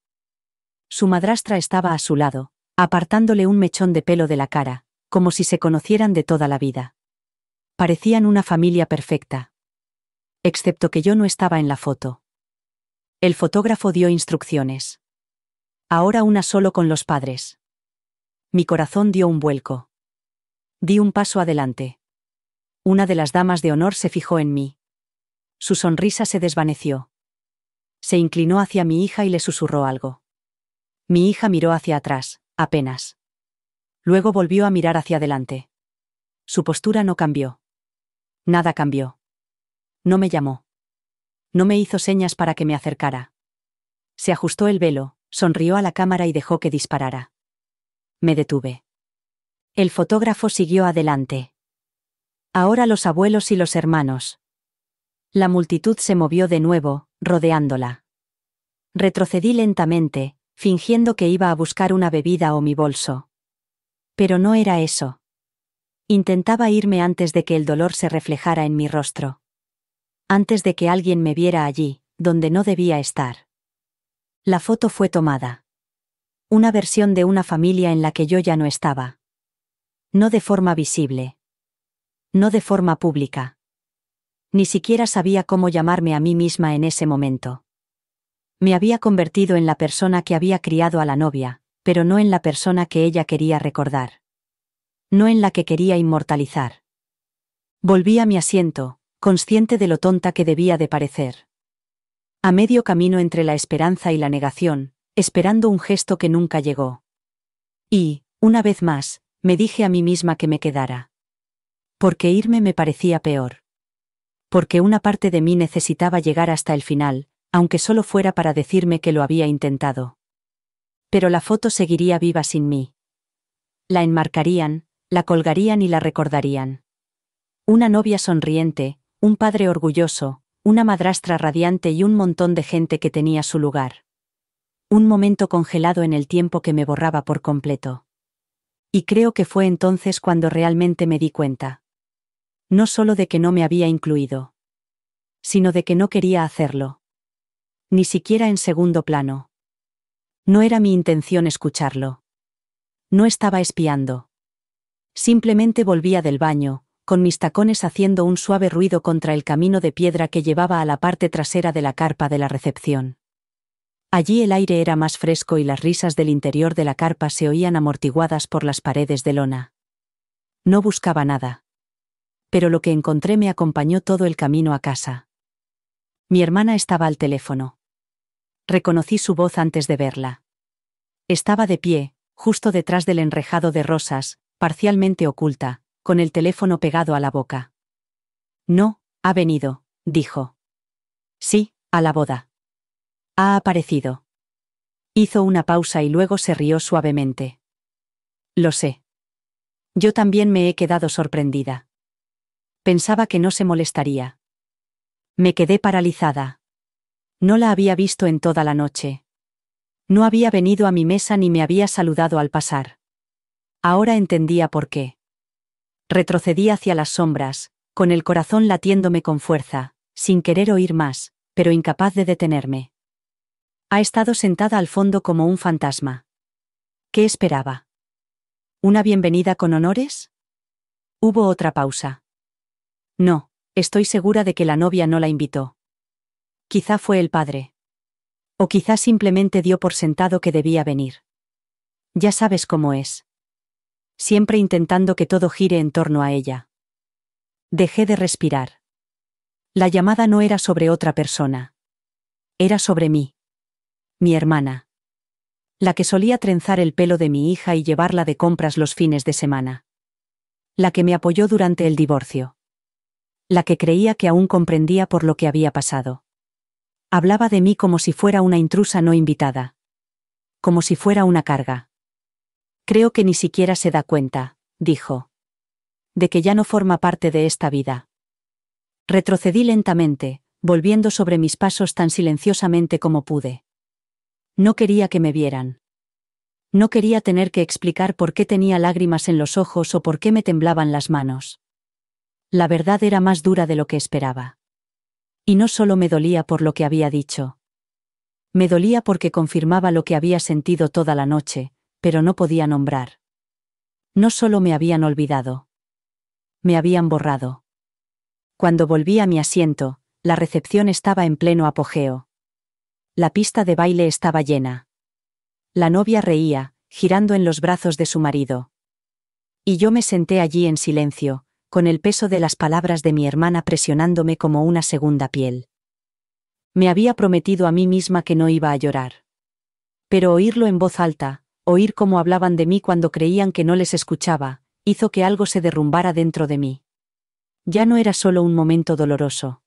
Su madrastra estaba a su lado, apartándole un mechón de pelo de la cara, como si se conocieran de toda la vida. Parecían una familia perfecta. Excepto que yo no estaba en la foto. El fotógrafo dio instrucciones. Ahora una solo con los padres. Mi corazón dio un vuelco. Di un paso adelante. Una de las damas de honor se fijó en mí. Su sonrisa se desvaneció. Se inclinó hacia mi hija y le susurró algo. Mi hija miró hacia atrás, apenas. Luego volvió a mirar hacia adelante. Su postura no cambió. Nada cambió. No me llamó. No me hizo señas para que me acercara. Se ajustó el velo, sonrió a la cámara y dejó que disparara. Me detuve. El fotógrafo siguió adelante. Ahora los abuelos y los hermanos. La multitud se movió de nuevo, rodeándola. Retrocedí lentamente, fingiendo que iba a buscar una bebida o mi bolso. Pero no era eso. Intentaba irme antes de que el dolor se reflejara en mi rostro. Antes de que alguien me viera allí, donde no debía estar. La foto fue tomada. Una versión de una familia en la que yo ya no estaba. No de forma visible. No de forma pública. Ni siquiera sabía cómo llamarme a mí misma en ese momento. Me había convertido en la persona que había criado a la novia, pero no en la persona que ella quería recordar. No en la que quería inmortalizar. Volví a mi asiento, consciente de lo tonta que debía de parecer. A medio camino entre la esperanza y la negación, esperando un gesto que nunca llegó. Y, una vez más, me dije a mí misma que me quedara. Porque irme me parecía peor. Porque una parte de mí necesitaba llegar hasta el final, aunque solo fuera para decirme que lo había intentado. Pero la foto seguiría viva sin mí. La enmarcarían, la colgarían y la recordarían. Una novia sonriente, un padre orgulloso, una madrastra radiante y un montón de gente que tenía su lugar. Un momento congelado en el tiempo que me borraba por completo. Y creo que fue entonces cuando realmente me di cuenta. No solo de que no me había incluido, sino de que no quería hacerlo. Ni siquiera en segundo plano. No era mi intención escucharlo. No estaba espiando. Simplemente volvía del baño, con mis tacones haciendo un suave ruido contra el camino de piedra que llevaba a la parte trasera de la carpa de la recepción. Allí el aire era más fresco y las risas del interior de la carpa se oían amortiguadas por las paredes de lona. No buscaba nada. Pero lo que encontré me acompañó todo el camino a casa. Mi hermana estaba al teléfono. Reconocí su voz antes de verla. Estaba de pie, justo detrás del enrejado de rosas, parcialmente oculta, con el teléfono pegado a la boca. No, ha venido, dijo. Sí, a la boda. Ha aparecido. Hizo una pausa y luego se rió suavemente. Lo sé. Yo también me he quedado sorprendida. Pensaba que no se molestaría. Me quedé paralizada. No la había visto en toda la noche. No había venido a mi mesa ni me había saludado al pasar. Ahora entendía por qué. Retrocedí hacia las sombras, con el corazón latiéndome con fuerza, sin querer oír más, pero incapaz de detenerme. Ha estado sentada al fondo como un fantasma. ¿Qué esperaba? ¿Una bienvenida con honores? Hubo otra pausa. No, estoy segura de que la novia no la invitó. Quizá fue el padre. O quizá simplemente dio por sentado que debía venir. Ya sabes cómo es. Siempre intentando que todo gire en torno a ella. Dejé de respirar. La llamada no era sobre otra persona. Era sobre mí. Mi hermana. La que solía trenzar el pelo de mi hija y llevarla de compras los fines de semana. La que me apoyó durante el divorcio. La que creía que aún comprendía por lo que había pasado. Hablaba de mí como si fuera una intrusa no invitada. Como si fuera una carga. Creo que ni siquiera se da cuenta, dijo. De que ya no forma parte de esta vida. Retrocedí lentamente, volviendo sobre mis pasos tan silenciosamente como pude. No quería que me vieran. No quería tener que explicar por qué tenía lágrimas en los ojos o por qué me temblaban las manos. La verdad era más dura de lo que esperaba. Y no solo me dolía por lo que había dicho. Me dolía porque confirmaba lo que había sentido toda la noche, pero no podía nombrar. No solo me habían olvidado. Me habían borrado. Cuando volví a mi asiento, la recepción estaba en pleno apogeo. La pista de baile estaba llena. La novia reía, girando en los brazos de su marido. Y yo me senté allí en silencio, con el peso de las palabras de mi hermana presionándome como una segunda piel. Me había prometido a mí misma que no iba a llorar. Pero oírlo en voz alta, oír cómo hablaban de mí cuando creían que no les escuchaba, hizo que algo se derrumbara dentro de mí. Ya no era solo un momento doloroso.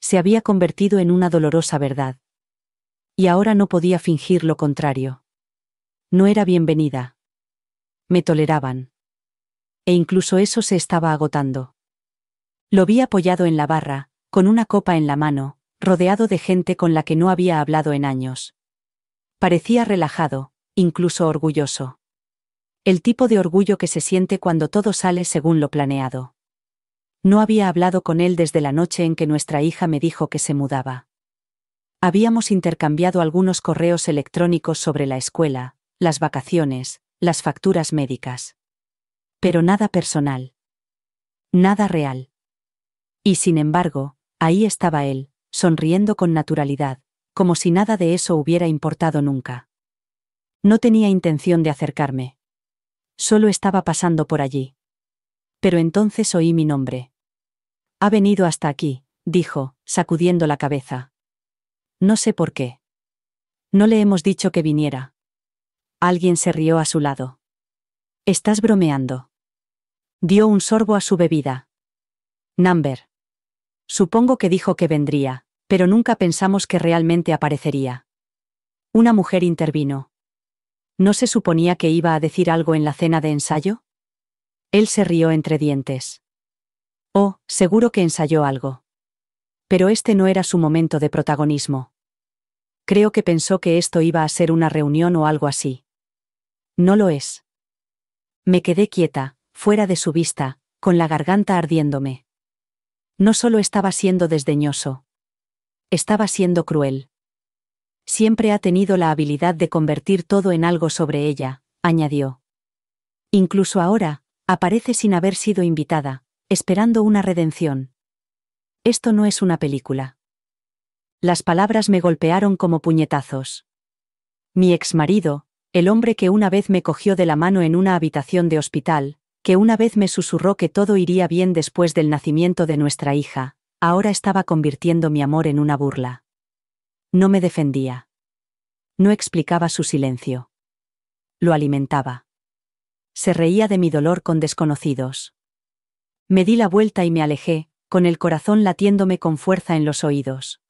Se había convertido en una dolorosa verdad. Y ahora no podía fingir lo contrario. No era bienvenida. Me toleraban. E incluso eso se estaba agotando. Lo vi apoyado en la barra, con una copa en la mano, rodeado de gente con la que no había hablado en años. Parecía relajado, incluso orgulloso. El tipo de orgullo que se siente cuando todo sale según lo planeado. No había hablado con él desde la noche en que nuestra hija me dijo que se mudaba. Habíamos intercambiado algunos correos electrónicos sobre la escuela, las vacaciones, las facturas médicas. Pero nada personal. Nada real. Y sin embargo, ahí estaba él, sonriendo con naturalidad, como si nada de eso hubiera importado nunca. No tenía intención de acercarme. Solo estaba pasando por allí. Pero entonces oí mi nombre. Ha venido hasta aquí, dijo, sacudiendo la cabeza. No sé por qué. No le hemos dicho que viniera. Alguien se rió a su lado. ¿Estás bromeando? Dio un sorbo a su bebida. Number. Supongo que dijo que vendría, pero nunca pensamos que realmente aparecería. Una mujer intervino. ¿No se suponía que iba a decir algo en la cena de ensayo? Él se rió entre dientes. Oh, seguro que ensayó algo. Pero este no era su momento de protagonismo. Creo que pensó que esto iba a ser una reunión o algo así. No lo es. Me quedé quieta, fuera de su vista, con la garganta ardiéndome. No solo estaba siendo desdeñoso. Estaba siendo cruel. Siempre ha tenido la habilidad de convertir todo en algo sobre ella, añadió. Incluso ahora, aparece sin haber sido invitada, esperando una redención. Esto no es una película. Las palabras me golpearon como puñetazos. Mi exmarido, el hombre que una vez me cogió de la mano en una habitación de hospital, que una vez me susurró que todo iría bien después del nacimiento de nuestra hija, ahora estaba convirtiendo mi amor en una burla. No me defendía. No explicaba su silencio. Lo alimentaba. Se reía de mi dolor con desconocidos. Me di la vuelta y me alejé, con el corazón latiéndome con fuerza en los oídos.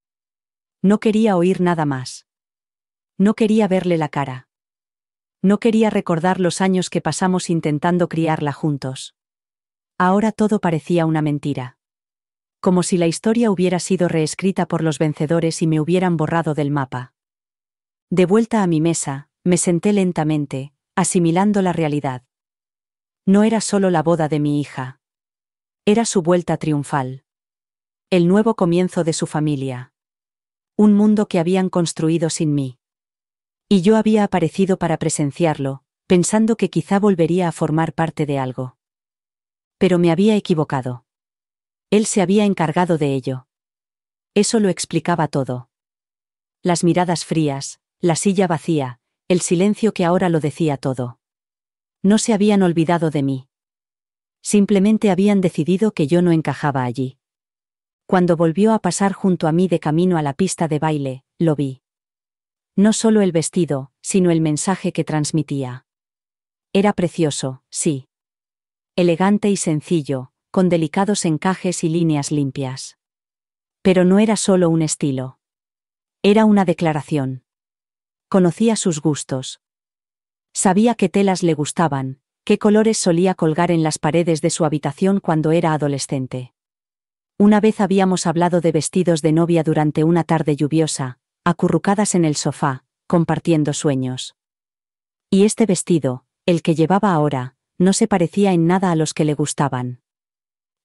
No quería oír nada más. No quería verle la cara. No quería recordar los años que pasamos intentando criarla juntos. Ahora todo parecía una mentira. Como si la historia hubiera sido reescrita por los vencedores y me hubieran borrado del mapa. De vuelta a mi mesa, me senté lentamente, asimilando la realidad. No era solo la boda de mi hija. Era su vuelta triunfal. El nuevo comienzo de su familia. Un mundo que habían construido sin mí. Y yo había aparecido para presenciarlo, pensando que quizá volvería a formar parte de algo. Pero me había equivocado. Él se había encargado de ello. Eso lo explicaba todo. Las miradas frías, la silla vacía, el silencio que ahora lo decía todo. No se habían olvidado de mí. Simplemente habían decidido que yo no encajaba allí. Cuando volvió a pasar junto a mí de camino a la pista de baile, lo vi. No solo el vestido, sino el mensaje que transmitía. Era precioso, sí. Elegante y sencillo, con delicados encajes y líneas limpias. Pero no era solo un estilo. Era una declaración. Conocía sus gustos. Sabía qué telas le gustaban, qué colores solía colgar en las paredes de su habitación cuando era adolescente. Una vez habíamos hablado de vestidos de novia durante una tarde lluviosa, acurrucadas en el sofá, compartiendo sueños. Y este vestido, el que llevaba ahora, no se parecía en nada a los que le gustaban.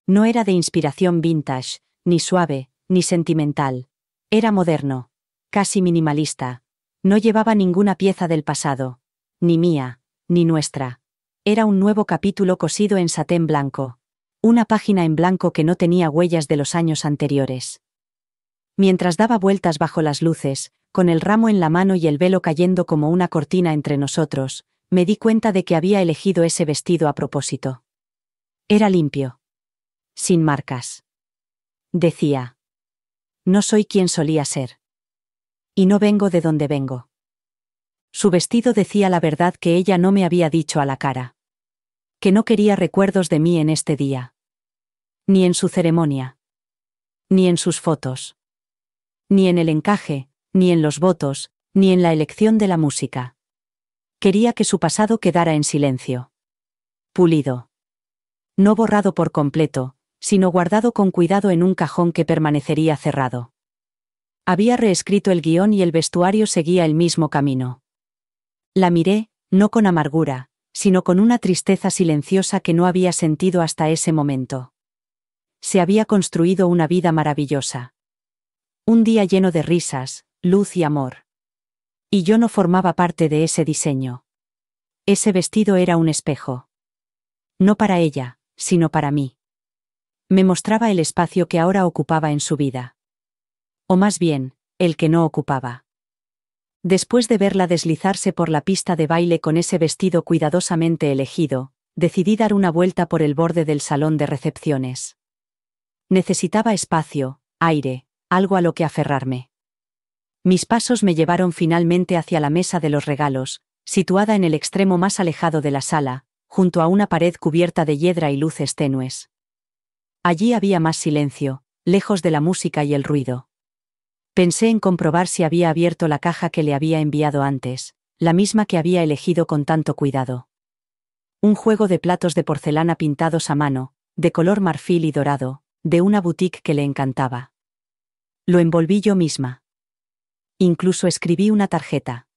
No era de inspiración vintage, ni suave, ni sentimental. Era moderno, casi minimalista. No llevaba ninguna pieza del pasado, ni mía, ni nuestra. Era un nuevo capítulo cosido en satén blanco. Una página en blanco que no tenía huellas de los años anteriores. Mientras daba vueltas bajo las luces, con el ramo en la mano y el velo cayendo como una cortina entre nosotros, me di cuenta de que había elegido ese vestido a propósito. Era limpio. Sin marcas. Decía. No soy quien solía ser. Y no vengo de donde vengo. Su vestido decía la verdad que ella no me había dicho a la cara. Que no quería recuerdos de mí en este día. Ni en su ceremonia. Ni en sus fotos. Ni en el encaje, ni en los votos, ni en la elección de la música. Quería que su pasado quedara en silencio. Pulido. No borrado por completo, sino guardado con cuidado en un cajón que permanecería cerrado. Había reescrito el guión y el vestuario seguía el mismo camino. La miré, no con amargura, sino con una tristeza silenciosa que no había sentido hasta ese momento. Se había construido una vida maravillosa. Un día lleno de risas, luz y amor. Y yo no formaba parte de ese diseño. Ese vestido era un espejo. No para ella, sino para mí. Me mostraba el espacio que ahora ocupaba en su vida. O más bien, el que no ocupaba. Después de verla deslizarse por la pista de baile con ese vestido cuidadosamente elegido, decidí dar una vuelta por el borde del salón de recepciones. Necesitaba espacio, aire, algo a lo que aferrarme. Mis pasos me llevaron finalmente hacia la mesa de los regalos, situada en el extremo más alejado de la sala, junto a una pared cubierta de hiedra y luces tenues. Allí había más silencio, lejos de la música y el ruido. Pensé en comprobar si había abierto la caja que le había enviado antes, la misma que había elegido con tanto cuidado. Un juego de platos de porcelana pintados a mano, de color marfil y dorado, de una boutique que le encantaba. Lo envolví yo misma. Incluso escribí una tarjeta.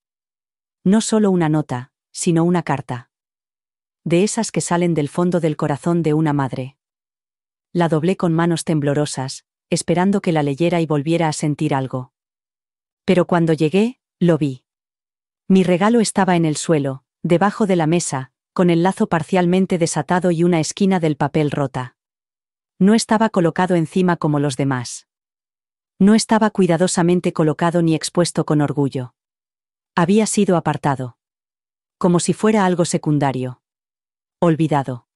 No solo una nota, sino una carta. De esas que salen del fondo del corazón de una madre. La doblé con manos temblorosas, esperando que la leyera y volviera a sentir algo. Pero cuando llegué, lo vi. Mi regalo estaba en el suelo, debajo de la mesa, con el lazo parcialmente desatado y una esquina del papel rota. No estaba colocado encima como los demás. No estaba cuidadosamente colocado ni expuesto con orgullo. Había sido apartado. Como si fuera algo secundario. Olvidado.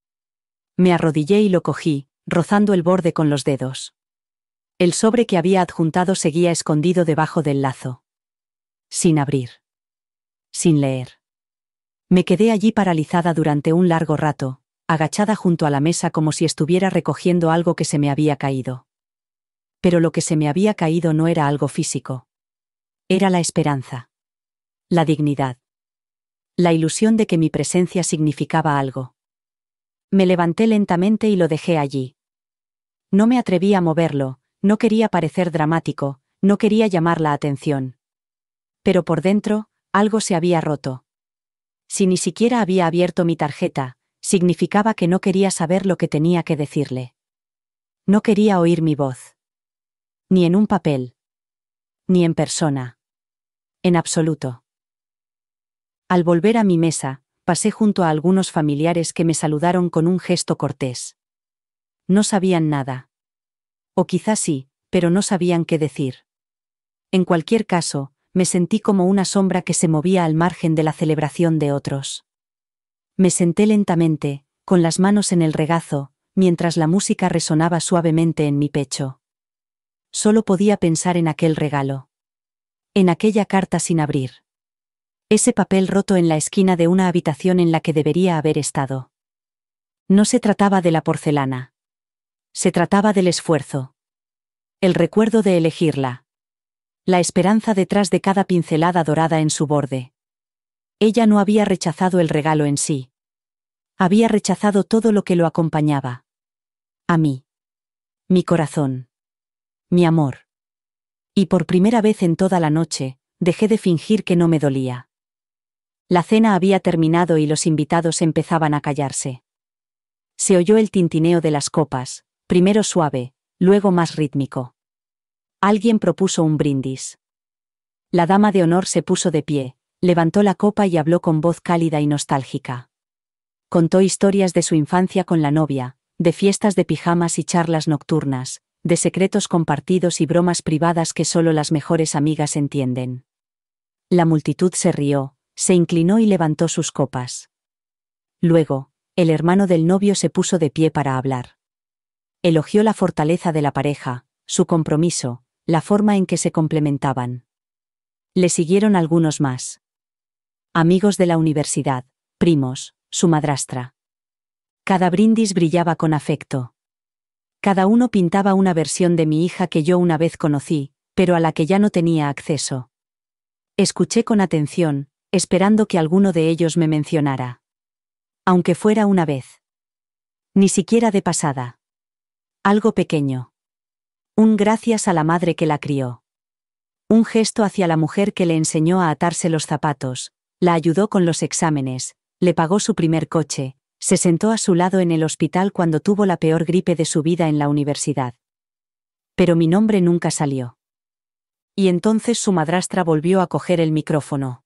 Me arrodillé y lo cogí, rozando el borde con los dedos. El sobre que había adjuntado seguía escondido debajo del lazo. Sin abrir. Sin leer. Me quedé allí paralizada durante un largo rato, agachada junto a la mesa como si estuviera recogiendo algo que se me había caído. Pero lo que se me había caído no era algo físico. Era la esperanza. La dignidad. La ilusión de que mi presencia significaba algo. Me levanté lentamente y lo dejé allí. No me atreví a moverlo, no quería parecer dramático, no quería llamar la atención. Pero por dentro, algo se había roto. Si ni siquiera había abierto mi tarjeta, significaba que no quería saber lo que tenía que decirle. No quería oír mi voz. Ni en un papel. Ni en persona. En absoluto. Al volver a mi mesa, pasé junto a algunos familiares que me saludaron con un gesto cortés. No sabían nada. O quizás sí, pero no sabían qué decir. En cualquier caso, me sentí como una sombra que se movía al margen de la celebración de otros. Me senté lentamente, con las manos en el regazo, mientras la música resonaba suavemente en mi pecho. Solo podía pensar en aquel regalo. En aquella carta sin abrir. Ese papel roto en la esquina de una habitación en la que debería haber estado. No se trataba de la porcelana. Se trataba del esfuerzo. El recuerdo de elegirla. La esperanza detrás de cada pincelada dorada en su borde. Ella no había rechazado el regalo en sí. Había rechazado todo lo que lo acompañaba. A mí. Mi corazón. Mi amor. Y por primera vez en toda la noche, dejé de fingir que no me dolía. La cena había terminado y los invitados empezaban a callarse. Se oyó el tintineo de las copas, primero suave, luego más rítmico. Alguien propuso un brindis. La dama de honor se puso de pie, levantó la copa y habló con voz cálida y nostálgica. Contó historias de su infancia con la novia, de fiestas de pijamas y charlas nocturnas, de secretos compartidos y bromas privadas que solo las mejores amigas entienden. La multitud se rió, se inclinó y levantó sus copas. Luego, el hermano del novio se puso de pie para hablar. Elogió la fortaleza de la pareja, su compromiso, la forma en que se complementaban. Le siguieron algunos más. Amigos de la universidad, primos, su madrastra. Cada brindis brillaba con afecto. Cada uno pintaba una versión de mi hija que yo una vez conocí, pero a la que ya no tenía acceso. Escuché con atención, esperando que alguno de ellos me mencionara. Aunque fuera una vez. Ni siquiera de pasada. Algo pequeño. Un gracias a la madre que la crió. Un gesto hacia la mujer que le enseñó a atarse los zapatos, la ayudó con los exámenes, le pagó su primer coche, se sentó a su lado en el hospital cuando tuvo la peor gripe de su vida en la universidad. Pero mi nombre nunca salió. Y entonces su madrastra volvió a coger el micrófono.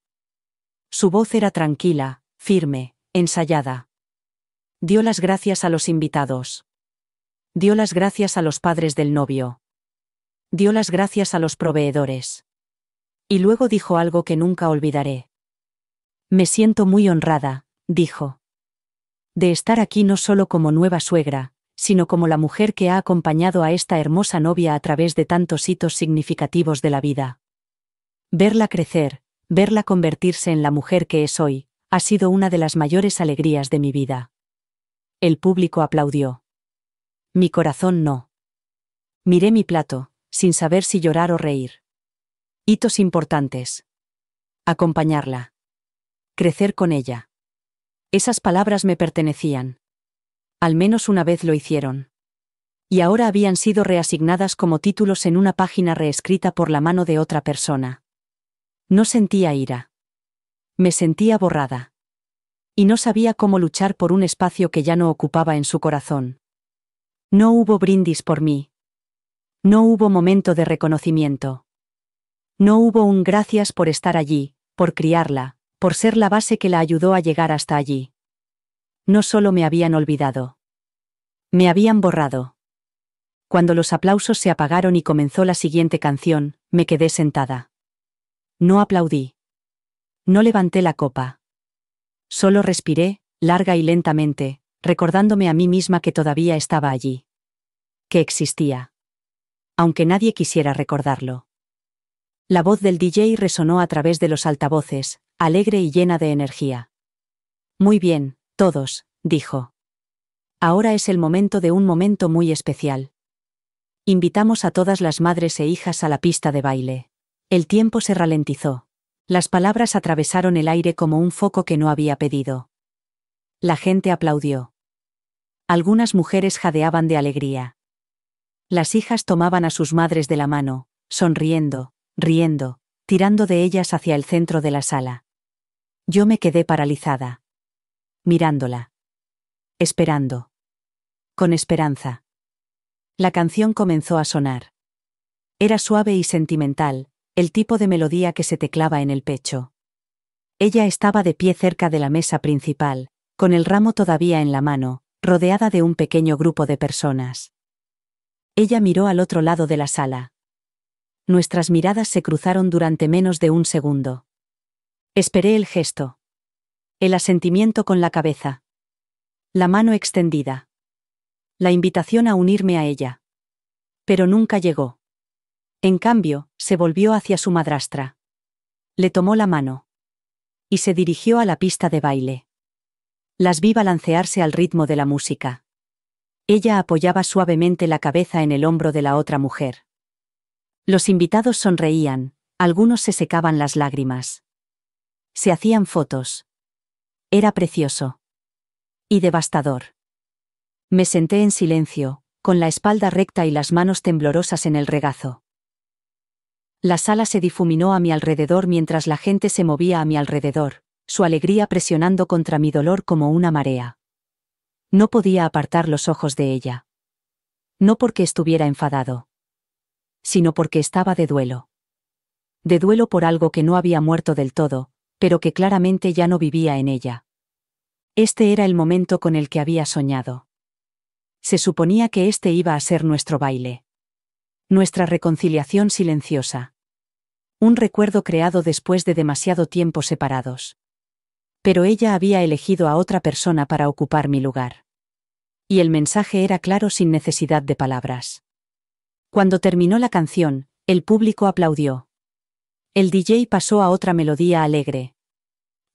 Su voz era tranquila, firme, ensayada. Dio las gracias a los invitados. Dio las gracias a los padres del novio. Dio las gracias a los proveedores. Y luego dijo algo que nunca olvidaré. Me siento muy honrada, dijo. De estar aquí no solo como nueva suegra, sino como la mujer que ha acompañado a esta hermosa novia a través de tantos hitos significativos de la vida. Verla crecer, verla convertirse en la mujer que es hoy, ha sido una de las mayores alegrías de mi vida. El público aplaudió. Mi corazón no. Miré mi plato, sin saber si llorar o reír. Hitos importantes. Acompañarla. Crecer con ella. Esas palabras me pertenecían. Al menos una vez lo hicieron. Y ahora habían sido reasignadas como títulos en una página reescrita por la mano de otra persona. No sentía ira. Me sentía borrada. Y no sabía cómo luchar por un espacio que ya no ocupaba en su corazón. No hubo brindis por mí. No hubo momento de reconocimiento. No hubo un gracias por estar allí, por criarla, por ser la base que la ayudó a llegar hasta allí. No solo me habían olvidado. Me habían borrado. Cuando los aplausos se apagaron y comenzó la siguiente canción, me quedé sentada. No aplaudí. No levanté la copa. Solo respiré, larga y lentamente, recordándome a mí misma que todavía estaba allí. Que existía. Aunque nadie quisiera recordarlo. La voz del DJ resonó a través de los altavoces, alegre y llena de energía. Muy bien, todos, dijo. Ahora es el momento de un momento muy especial. Invitamos a todas las madres e hijas a la pista de baile. El tiempo se ralentizó. Las palabras atravesaron el aire como un foco que no había pedido. La gente aplaudió. Algunas mujeres jadeaban de alegría. Las hijas tomaban a sus madres de la mano, sonriendo, riendo, tirando de ellas hacia el centro de la sala. Yo me quedé paralizada. Mirándola. Esperando. Con esperanza. La canción comenzó a sonar. Era suave y sentimental, el tipo de melodía que se te clava en el pecho. Ella estaba de pie cerca de la mesa principal, con el ramo todavía en la mano, rodeada de un pequeño grupo de personas. Ella miró al otro lado de la sala. Nuestras miradas se cruzaron durante menos de un segundo. Esperé el gesto. El asentimiento con la cabeza. La mano extendida. La invitación a unirme a ella. Pero nunca llegó. En cambio, se volvió hacia su madrastra. Le tomó la mano. Y se dirigió a la pista de baile. Las vi balancearse al ritmo de la música. Ella apoyaba suavemente la cabeza en el hombro de la otra mujer. Los invitados sonreían, algunos se secaban las lágrimas. Se hacían fotos. Era precioso. Y devastador. Me senté en silencio, con la espalda recta y las manos temblorosas en el regazo. La sala se difuminó a mi alrededor mientras la gente se movía a mi alrededor, su alegría presionando contra mi dolor como una marea. No podía apartar los ojos de ella. No porque estuviera enfadado. Sino porque estaba de duelo. De duelo por algo que no había muerto del todo, pero que claramente ya no vivía en ella. Este era el momento con el que había soñado. Se suponía que este iba a ser nuestro baile. Nuestra reconciliación silenciosa. Un recuerdo creado después de demasiado tiempo separados. Pero ella había elegido a otra persona para ocupar mi lugar. Y el mensaje era claro sin necesidad de palabras. Cuando terminó la canción, el público aplaudió. El DJ pasó a otra melodía alegre.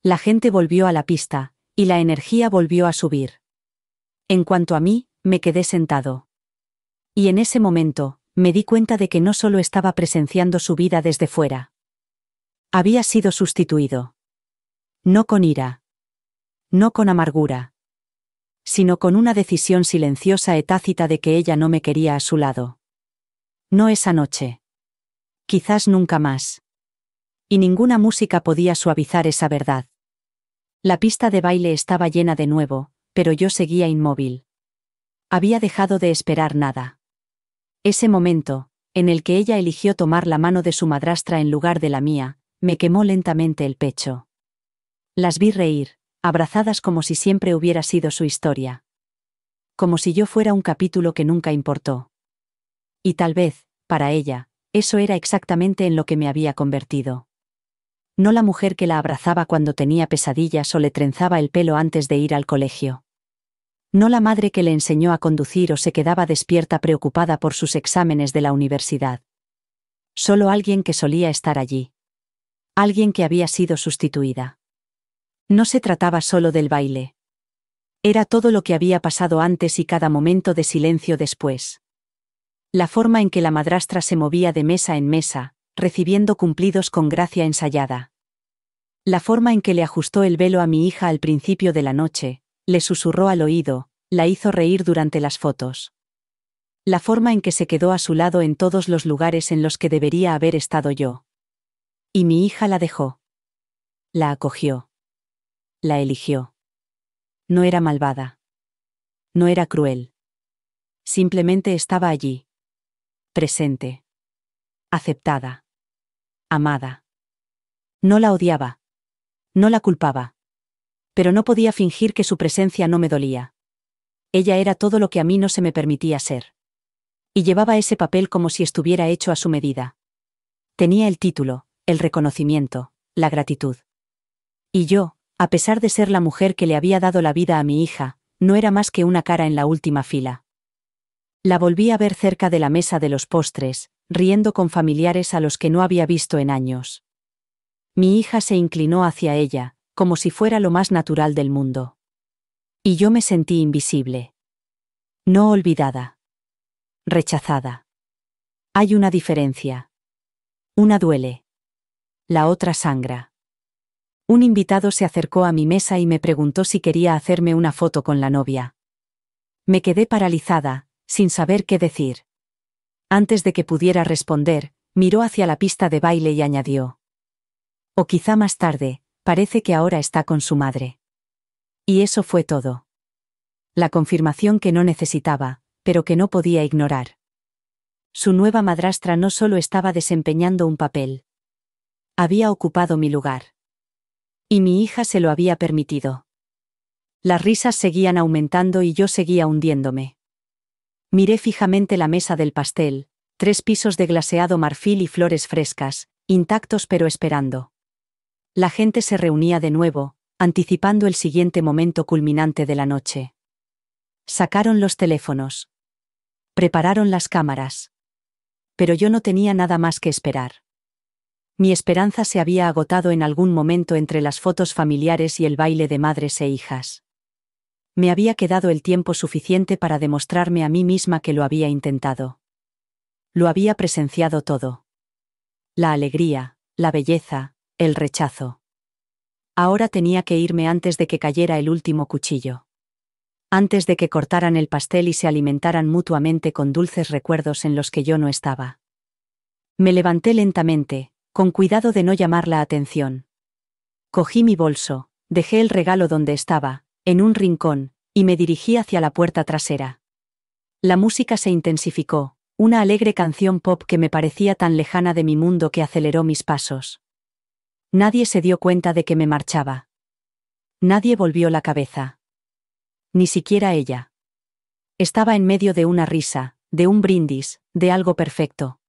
La gente volvió a la pista, y la energía volvió a subir. En cuanto a mí, me quedé sentado. Y en ese momento, me di cuenta de que no solo estaba presenciando su vida desde fuera. Había sido sustituido. No con ira. No con amargura. Sino con una decisión silenciosa y tácita de que ella no me quería a su lado. No esa noche. Quizás nunca más. Y ninguna música podía suavizar esa verdad. La pista de baile estaba llena de nuevo, pero yo seguía inmóvil. Había dejado de esperar nada. Ese momento, en el que ella eligió tomar la mano de su madrastra en lugar de la mía, me quemó lentamente el pecho. Las vi reír, abrazadas como si siempre hubiera sido su historia. Como si yo fuera un capítulo que nunca importó. Y tal vez, para ella, eso era exactamente en lo que me había convertido. No la mujer que la abrazaba cuando tenía pesadillas o le trenzaba el pelo antes de ir al colegio. No la madre que le enseñó a conducir o se quedaba despierta preocupada por sus exámenes de la universidad. Solo alguien que solía estar allí. Alguien que había sido sustituida. No se trataba solo del baile. Era todo lo que había pasado antes y cada momento de silencio después. La forma en que la madrastra se movía de mesa en mesa, recibiendo cumplidos con gracia ensayada. La forma en que le ajustó el velo a mi hija al principio de la noche, le susurró al oído, la hizo reír durante las fotos. La forma en que se quedó a su lado en todos los lugares en los que debería haber estado yo. Y mi hija la dejó. La acogió. La eligió. No era malvada. No era cruel. Simplemente estaba allí. Presente. Aceptada. Amada. No la odiaba. No la culpaba. Pero no podía fingir que su presencia no me dolía. Ella era todo lo que a mí no se me permitía ser. Y llevaba ese papel como si estuviera hecho a su medida. Tenía el título, el reconocimiento, la gratitud. Y yo, a pesar de ser la mujer que le había dado la vida a mi hija, no era más que una cara en la última fila. La volví a ver cerca de la mesa de los postres, riendo con familiares a los que no había visto en años. Mi hija se inclinó hacia ella, como si fuera lo más natural del mundo. Y yo me sentí invisible. No olvidada. Rechazada. Hay una diferencia. Una duele. La otra sangra. Un invitado se acercó a mi mesa y me preguntó si quería hacerme una foto con la novia. Me quedé paralizada, sin saber qué decir. Antes de que pudiera responder, miró hacia la pista de baile y añadió. O quizá más tarde, parece que ahora está con su madre. Y eso fue todo. La confirmación que no necesitaba, pero que no podía ignorar. Su nueva madrastra no solo estaba desempeñando un papel. Había ocupado mi lugar. Y mi hija se lo había permitido. Las risas seguían aumentando y yo seguía hundiéndome. Miré fijamente la mesa del pastel, 3 pisos de glaseado marfil y flores frescas, intactos pero esperando. La gente se reunía de nuevo, anticipando el siguiente momento culminante de la noche. Sacaron los teléfonos. Prepararon las cámaras. Pero yo no tenía nada más que esperar. Mi esperanza se había agotado en algún momento entre las fotos familiares y el baile de madres e hijas. Me había quedado el tiempo suficiente para demostrarme a mí misma que lo había intentado. Lo había presenciado todo. La alegría, la belleza, el rechazo. Ahora tenía que irme antes de que cayera el último cuchillo. Antes de que cortaran el pastel y se alimentaran mutuamente con dulces recuerdos en los que yo no estaba. Me levanté lentamente, con cuidado de no llamar la atención. Cogí mi bolso, dejé el regalo donde estaba, en un rincón, y me dirigí hacia la puerta trasera. La música se intensificó, una alegre canción pop que me parecía tan lejana de mi mundo que aceleró mis pasos. Nadie se dio cuenta de que me marchaba. Nadie volvió la cabeza. Ni siquiera ella. Estaba en medio de una risa, de un brindis, de algo perfecto.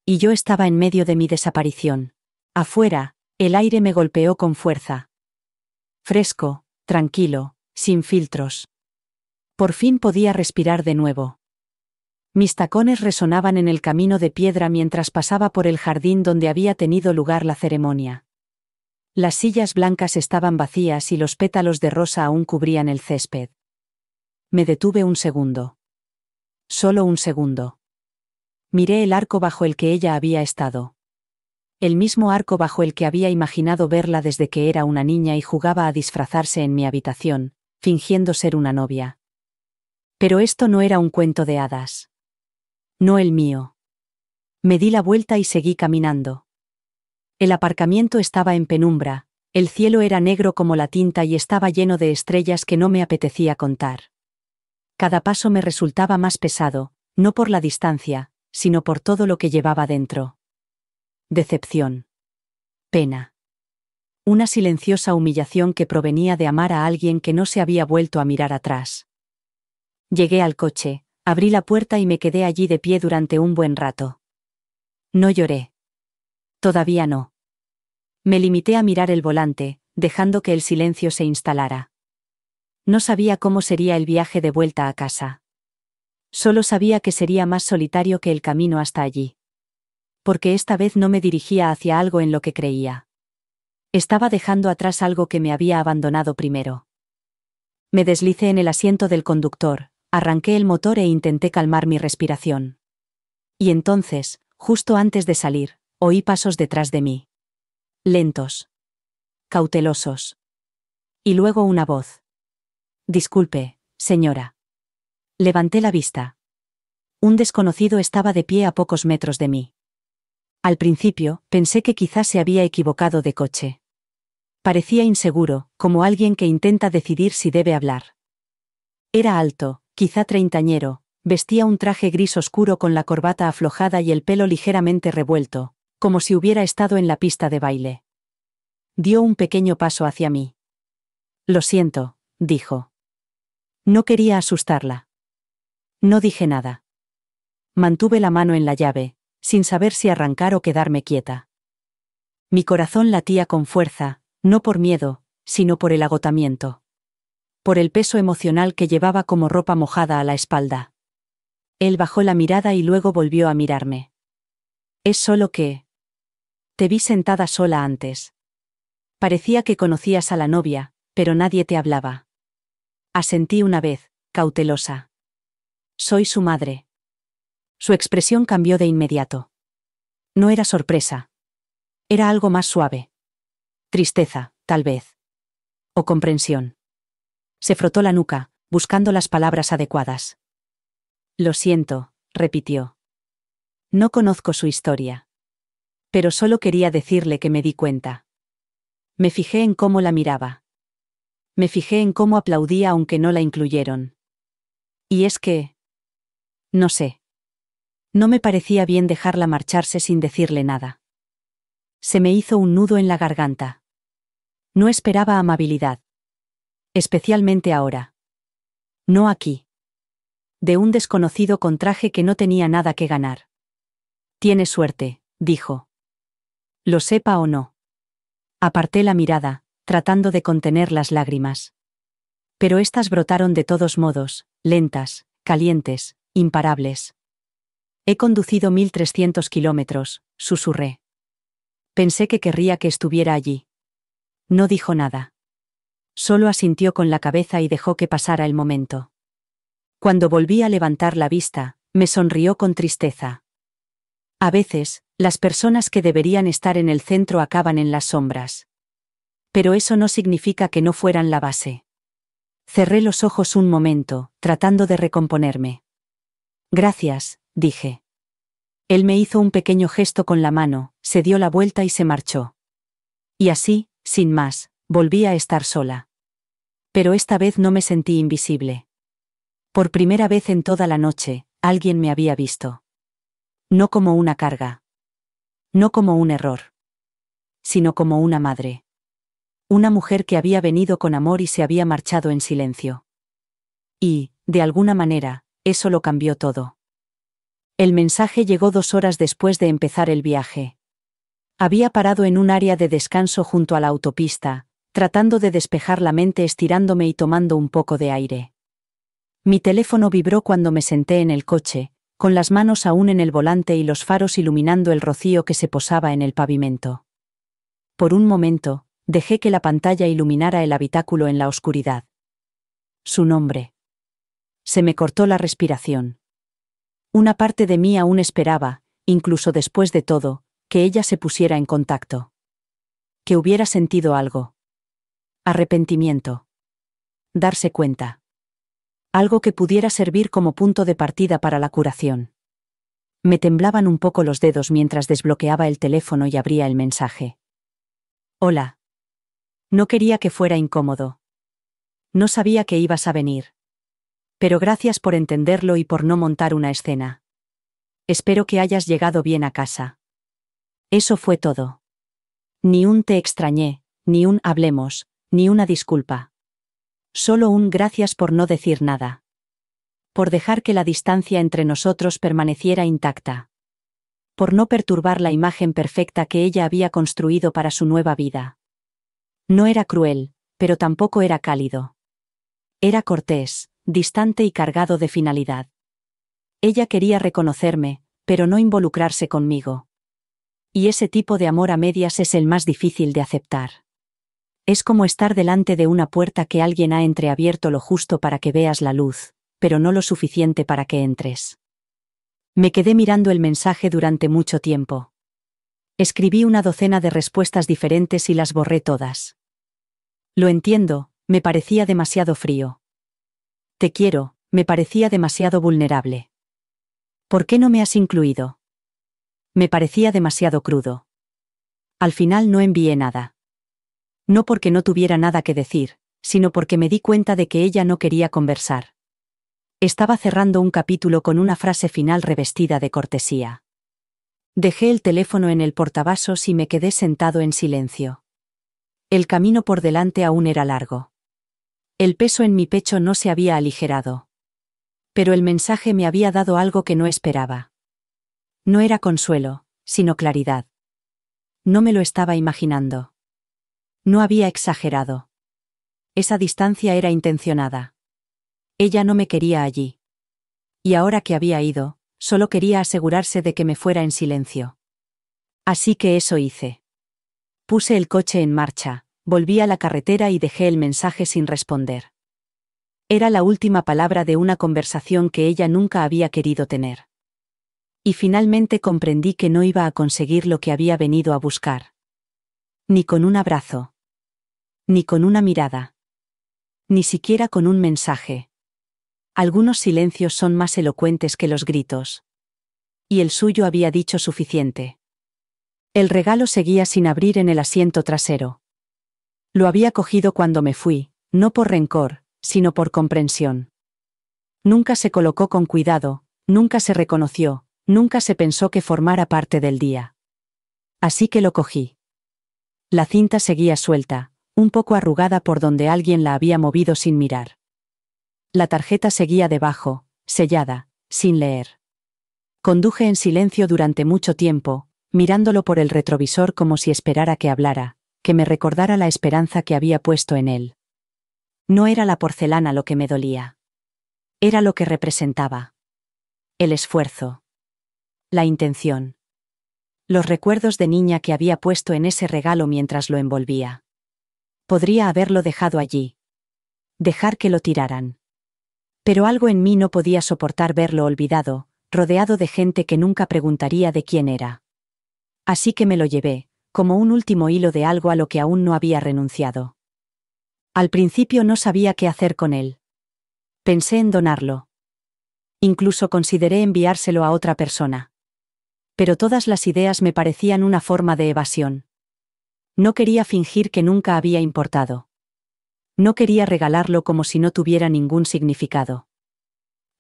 Y yo estaba en medio de mi desaparición. Afuera, el aire me golpeó con fuerza. Fresco, tranquilo, sin filtros. Por fin podía respirar de nuevo. Mis tacones resonaban en el camino de piedra mientras pasaba por el jardín donde había tenido lugar la ceremonia. Las sillas blancas estaban vacías y los pétalos de rosa aún cubrían el césped. Me detuve un segundo. Solo un segundo. Miré el arco bajo el que ella había estado. El mismo arco bajo el que había imaginado verla desde que era una niña y jugaba a disfrazarse en mi habitación, fingiendo ser una novia. Pero esto no era un cuento de hadas. No el mío. Me di la vuelta y seguí caminando. El aparcamiento estaba en penumbra, el cielo era negro como la tinta y estaba lleno de estrellas que no me apetecía contar. Cada paso me resultaba más pesado, no por la distancia, sino por todo lo que llevaba dentro. Decepción. Pena. Una silenciosa humillación que provenía de amar a alguien que no se había vuelto a mirar atrás. Llegué al coche, abrí la puerta y me quedé allí de pie durante un buen rato. No lloré. Todavía no. Me limité a mirar el volante, dejando que el silencio se instalara. No sabía cómo sería el viaje de vuelta a casa. Solo sabía que sería más solitario que el camino hasta allí. Porque esta vez no me dirigía hacia algo en lo que creía. Estaba dejando atrás algo que me había abandonado primero. Me deslicé en el asiento del conductor, arranqué el motor e intenté calmar mi respiración. Y entonces, justo antes de salir, oí pasos detrás de mí. Lentos. Cautelosos. Y luego una voz. Disculpe, señora. Levanté la vista. Un desconocido estaba de pie a pocos metros de mí. Al principio, pensé que quizás se había equivocado de coche. Parecía inseguro, como alguien que intenta decidir si debe hablar. Era alto, quizá treintañero, vestía un traje gris oscuro con la corbata aflojada y el pelo ligeramente revuelto, como si hubiera estado en la pista de baile. Dio un pequeño paso hacia mí. Lo siento, dijo. No quería asustarla. No dije nada. Mantuve la mano en la llave, sin saber si arrancar o quedarme quieta. Mi corazón latía con fuerza, no por miedo, sino por el agotamiento. Por el peso emocional que llevaba como ropa mojada a la espalda. Él bajó la mirada y luego volvió a mirarme. Es solo que... Te vi sentada sola antes. Parecía que conocías a la novia, pero nadie te hablaba. Asentí una vez, cautelosa. Soy su madre. Su expresión cambió de inmediato. No era sorpresa. Era algo más suave. Tristeza, tal vez. O comprensión. Se frotó la nuca, buscando las palabras adecuadas. Lo siento, repitió. No conozco su historia. Pero solo quería decirle que me di cuenta. Me fijé en cómo la miraba. Me fijé en cómo aplaudía aunque no la incluyeron. Y es que... No sé. No me parecía bien dejarla marcharse sin decirle nada. Se me hizo un nudo en la garganta. No esperaba amabilidad. Especialmente ahora. No aquí. De un desconocido con traje que no tenía nada que ganar. Tienes suerte, dijo. Lo sepa o no. Aparté la mirada, tratando de contener las lágrimas. Pero estas brotaron de todos modos, lentas, calientes, imparables. He conducido 1300 kilómetros, susurré. Pensé que querría que estuviera allí. No dijo nada. Solo asintió con la cabeza y dejó que pasara el momento. Cuando volví a levantar la vista, me sonrió con tristeza. A veces, las personas que deberían estar en el centro acaban en las sombras. Pero eso no significa que no fueran la base. Cerré los ojos un momento, tratando de recomponerme. Gracias, dije. Él me hizo un pequeño gesto con la mano, se dio la vuelta y se marchó. Y así, sin más, volví a estar sola. Pero esta vez no me sentí invisible. Por primera vez en toda la noche, alguien me había visto. No como una carga. No como un error. Sino como una madre. Una mujer que había venido con amor y se había marchado en silencio. Y, de alguna manera, eso lo cambió todo. El mensaje llegó 2 horas después de empezar el viaje. Había parado en un área de descanso junto a la autopista, tratando de despejar la mente estirándome y tomando un poco de aire. Mi teléfono vibró cuando me senté en el coche, con las manos aún en el volante y los faros iluminando el rocío que se posaba en el pavimento. Por un momento, dejé que la pantalla iluminara el habitáculo en la oscuridad. Su nombre. Se me cortó la respiración. Una parte de mí aún esperaba, incluso después de todo, que ella se pusiera en contacto. Que hubiera sentido algo. Arrepentimiento. Darse cuenta. Algo que pudiera servir como punto de partida para la curación. Me temblaban un poco los dedos mientras desbloqueaba el teléfono y abría el mensaje. Hola. No quería que fuera incómodo. No sabía que ibas a venir. Pero gracias por entenderlo y por no montar una escena. Espero que hayas llegado bien a casa. Eso fue todo. Ni un te extrañé, ni un hablemos, ni una disculpa. Solo un gracias por no decir nada. Por dejar que la distancia entre nosotros permaneciera intacta. Por no perturbar la imagen perfecta que ella había construido para su nueva vida. No era cruel, pero tampoco era cálido. Era cortés, distante y cargado de finalidad. Ella quería reconocerme, pero no involucrarse conmigo. Y ese tipo de amor a medias es el más difícil de aceptar. Es como estar delante de una puerta que alguien ha entreabierto lo justo para que veas la luz, pero no lo suficiente para que entres. Me quedé mirando el mensaje durante mucho tiempo. Escribí una docena de respuestas diferentes y las borré todas. Lo entiendo, me parecía demasiado frío. Te quiero, me parecía demasiado vulnerable. ¿Por qué no me has incluido? Me parecía demasiado crudo. Al final no envié nada. No porque no tuviera nada que decir, sino porque me di cuenta de que ella no quería conversar. Estaba cerrando un capítulo con una frase final revestida de cortesía. Dejé el teléfono en el portavasos y me quedé sentado en silencio. El camino por delante aún era largo. El peso en mi pecho no se había aligerado. Pero el mensaje me había dado algo que no esperaba. No era consuelo, sino claridad. No me lo estaba imaginando. No había exagerado. Esa distancia era intencionada. Ella no me quería allí. Y ahora que había ido, solo quería asegurarse de que me fuera en silencio. Así que eso hice. Puse el coche en marcha, volví a la carretera y dejé el mensaje sin responder. Era la última palabra de una conversación que ella nunca había querido tener. Y finalmente comprendí que no iba a conseguir lo que había venido a buscar. Ni con un abrazo. Ni con una mirada. Ni siquiera con un mensaje. Algunos silencios son más elocuentes que los gritos. Y el suyo había dicho suficiente. El regalo seguía sin abrir en el asiento trasero. Lo había cogido cuando me fui, no por rencor, sino por comprensión. Nunca se colocó con cuidado, nunca se reconoció, nunca se pensó que formara parte del día. Así que lo cogí. La cinta seguía suelta, un poco arrugada por donde alguien la había movido sin mirar. La tarjeta seguía debajo, sellada, sin leer. Conduje en silencio durante mucho tiempo, mirándolo por el retrovisor como si esperara que hablara, que me recordara la esperanza que había puesto en él. No era la porcelana lo que me dolía. Era lo que representaba. El esfuerzo. La intención. Los recuerdos de niña que había puesto en ese regalo mientras lo envolvía. Podría haberlo dejado allí. Dejar que lo tiraran. Pero algo en mí no podía soportar verlo olvidado, rodeado de gente que nunca preguntaría de quién era. Así que me lo llevé, como un último hilo de algo a lo que aún no había renunciado. Al principio no sabía qué hacer con él. Pensé en donarlo. Incluso consideré enviárselo a otra persona. Pero todas las ideas me parecían una forma de evasión. No quería fingir que nunca había importado. No quería regalarlo como si no tuviera ningún significado.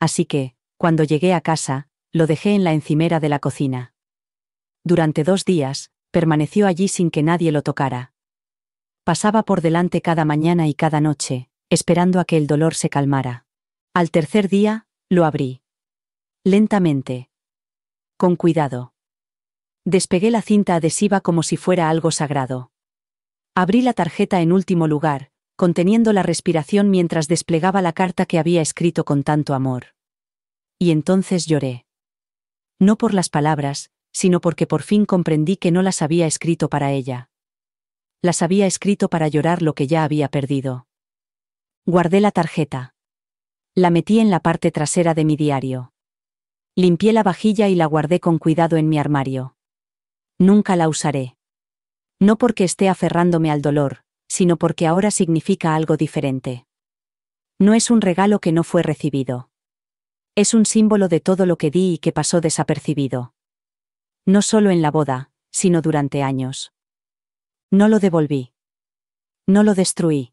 Así que, cuando llegué a casa, lo dejé en la encimera de la cocina. Durante 2 días, permaneció allí sin que nadie lo tocara. Pasaba por delante cada mañana y cada noche, esperando a que el dolor se calmara. Al tercer día, lo abrí. Lentamente. Con cuidado. Despegué la cinta adhesiva como si fuera algo sagrado. Abrí la tarjeta en último lugar, conteniendo la respiración mientras desplegaba la carta que había escrito con tanto amor. Y entonces lloré. No por las palabras, sino porque por fin comprendí que no las había escrito para ella. Las había escrito para llorar lo que ya había perdido. Guardé la tarjeta. La metí en la parte trasera de mi diario. Limpié la vajilla y la guardé con cuidado en mi armario. Nunca la usaré. No porque esté aferrándome al dolor, sino porque ahora significa algo diferente. No es un regalo que no fue recibido. Es un símbolo de todo lo que di y que pasó desapercibido. No solo en la boda, sino durante años. No lo devolví. No lo destruí.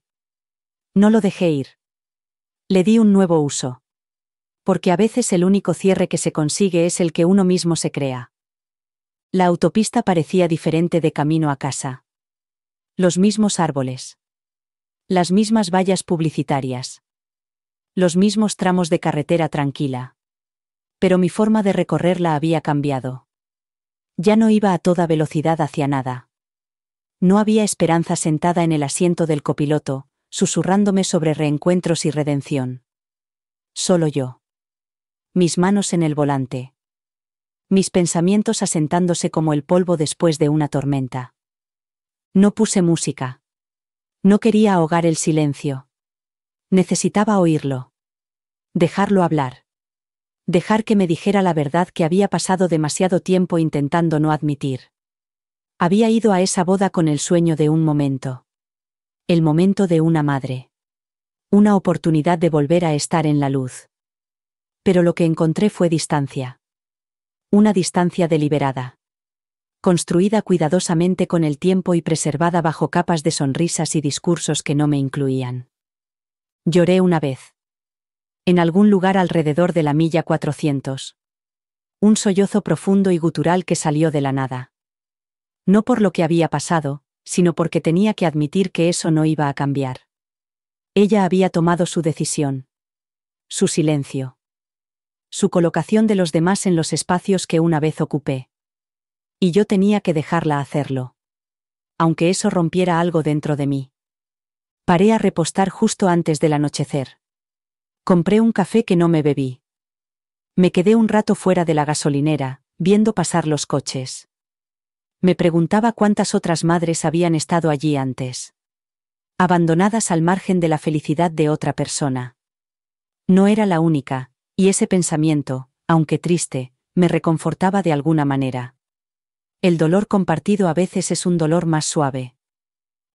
No lo dejé ir. Le di un nuevo uso. Porque a veces el único cierre que se consigue es el que uno mismo se crea. La autopista parecía diferente de camino a casa. Los mismos árboles. Las mismas vallas publicitarias. Los mismos tramos de carretera tranquila. Pero mi forma de recorrerla había cambiado. Ya no iba a toda velocidad hacia nada. No había esperanza sentada en el asiento del copiloto, susurrándome sobre reencuentros y redención. Solo yo. Mis manos en el volante. Mis pensamientos asentándose como el polvo después de una tormenta. No puse música. No quería ahogar el silencio. Necesitaba oírlo. Dejarlo hablar. Dejar que me dijera la verdad que había pasado demasiado tiempo intentando no admitir. Había ido a esa boda con el sueño de un momento. El momento de una madre. Una oportunidad de volver a estar en la luz. Pero lo que encontré fue distancia. Una distancia deliberada. Construida cuidadosamente con el tiempo y preservada bajo capas de sonrisas y discursos que no me incluían. Lloré una vez. En algún lugar alrededor de la milla 400. Un sollozo profundo y gutural que salió de la nada. No por lo que había pasado, sino porque tenía que admitir que eso no iba a cambiar. Ella había tomado su decisión. Su silencio. Su colocación de los demás en los espacios que una vez ocupé. Y yo tenía que dejarla hacerlo. Aunque eso rompiera algo dentro de mí. Paré a repostar justo antes del anochecer. Compré un café que no me bebí. Me quedé un rato fuera de la gasolinera, viendo pasar los coches. Me preguntaba cuántas otras madres habían estado allí antes. Abandonadas al margen de la felicidad de otra persona. No era la única, y ese pensamiento, aunque triste, me reconfortaba de alguna manera. El dolor compartido a veces es un dolor más suave.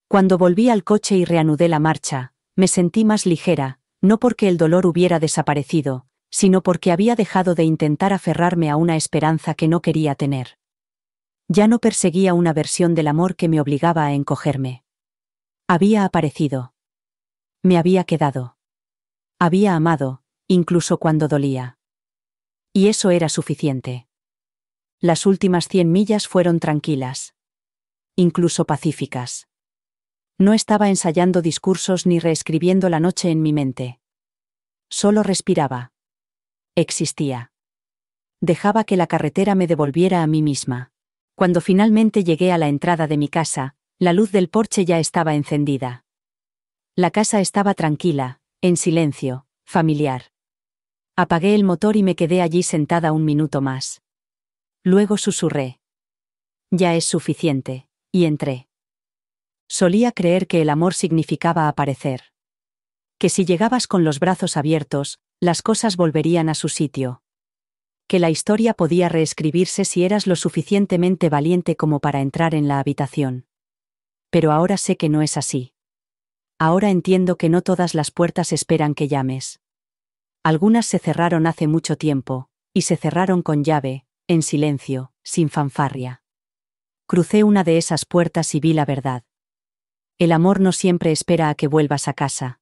Cuando volví al coche y reanudé la marcha, me sentí más ligera, no porque el dolor hubiera desaparecido, sino porque había dejado de intentar aferrarme a una esperanza que no quería tener. Ya no perseguía una versión del amor que me obligaba a encogerme. Había aparecido. Me había quedado. Había amado, incluso cuando dolía. Y eso era suficiente. Las últimas 100 millas fueron tranquilas. Incluso pacíficas. No estaba ensayando discursos ni reescribiendo la noche en mi mente. Solo respiraba. Existía. Dejaba que la carretera me devolviera a mí misma. Cuando finalmente llegué a la entrada de mi casa, la luz del porche ya estaba encendida. La casa estaba tranquila, en silencio, familiar. Apagué el motor y me quedé allí sentada un minuto más. Luego susurré. Ya es suficiente, y entré. Solía creer que el amor significaba aparecer. Que si llegabas con los brazos abiertos, las cosas volverían a su sitio. Que la historia podía reescribirse si eras lo suficientemente valiente como para entrar en la habitación. Pero ahora sé que no es así. Ahora entiendo que no todas las puertas esperan que llames. Algunas se cerraron hace mucho tiempo, y se cerraron con llave, en silencio, sin fanfarria. Crucé una de esas puertas y vi la verdad. El amor no siempre espera a que vuelvas a casa.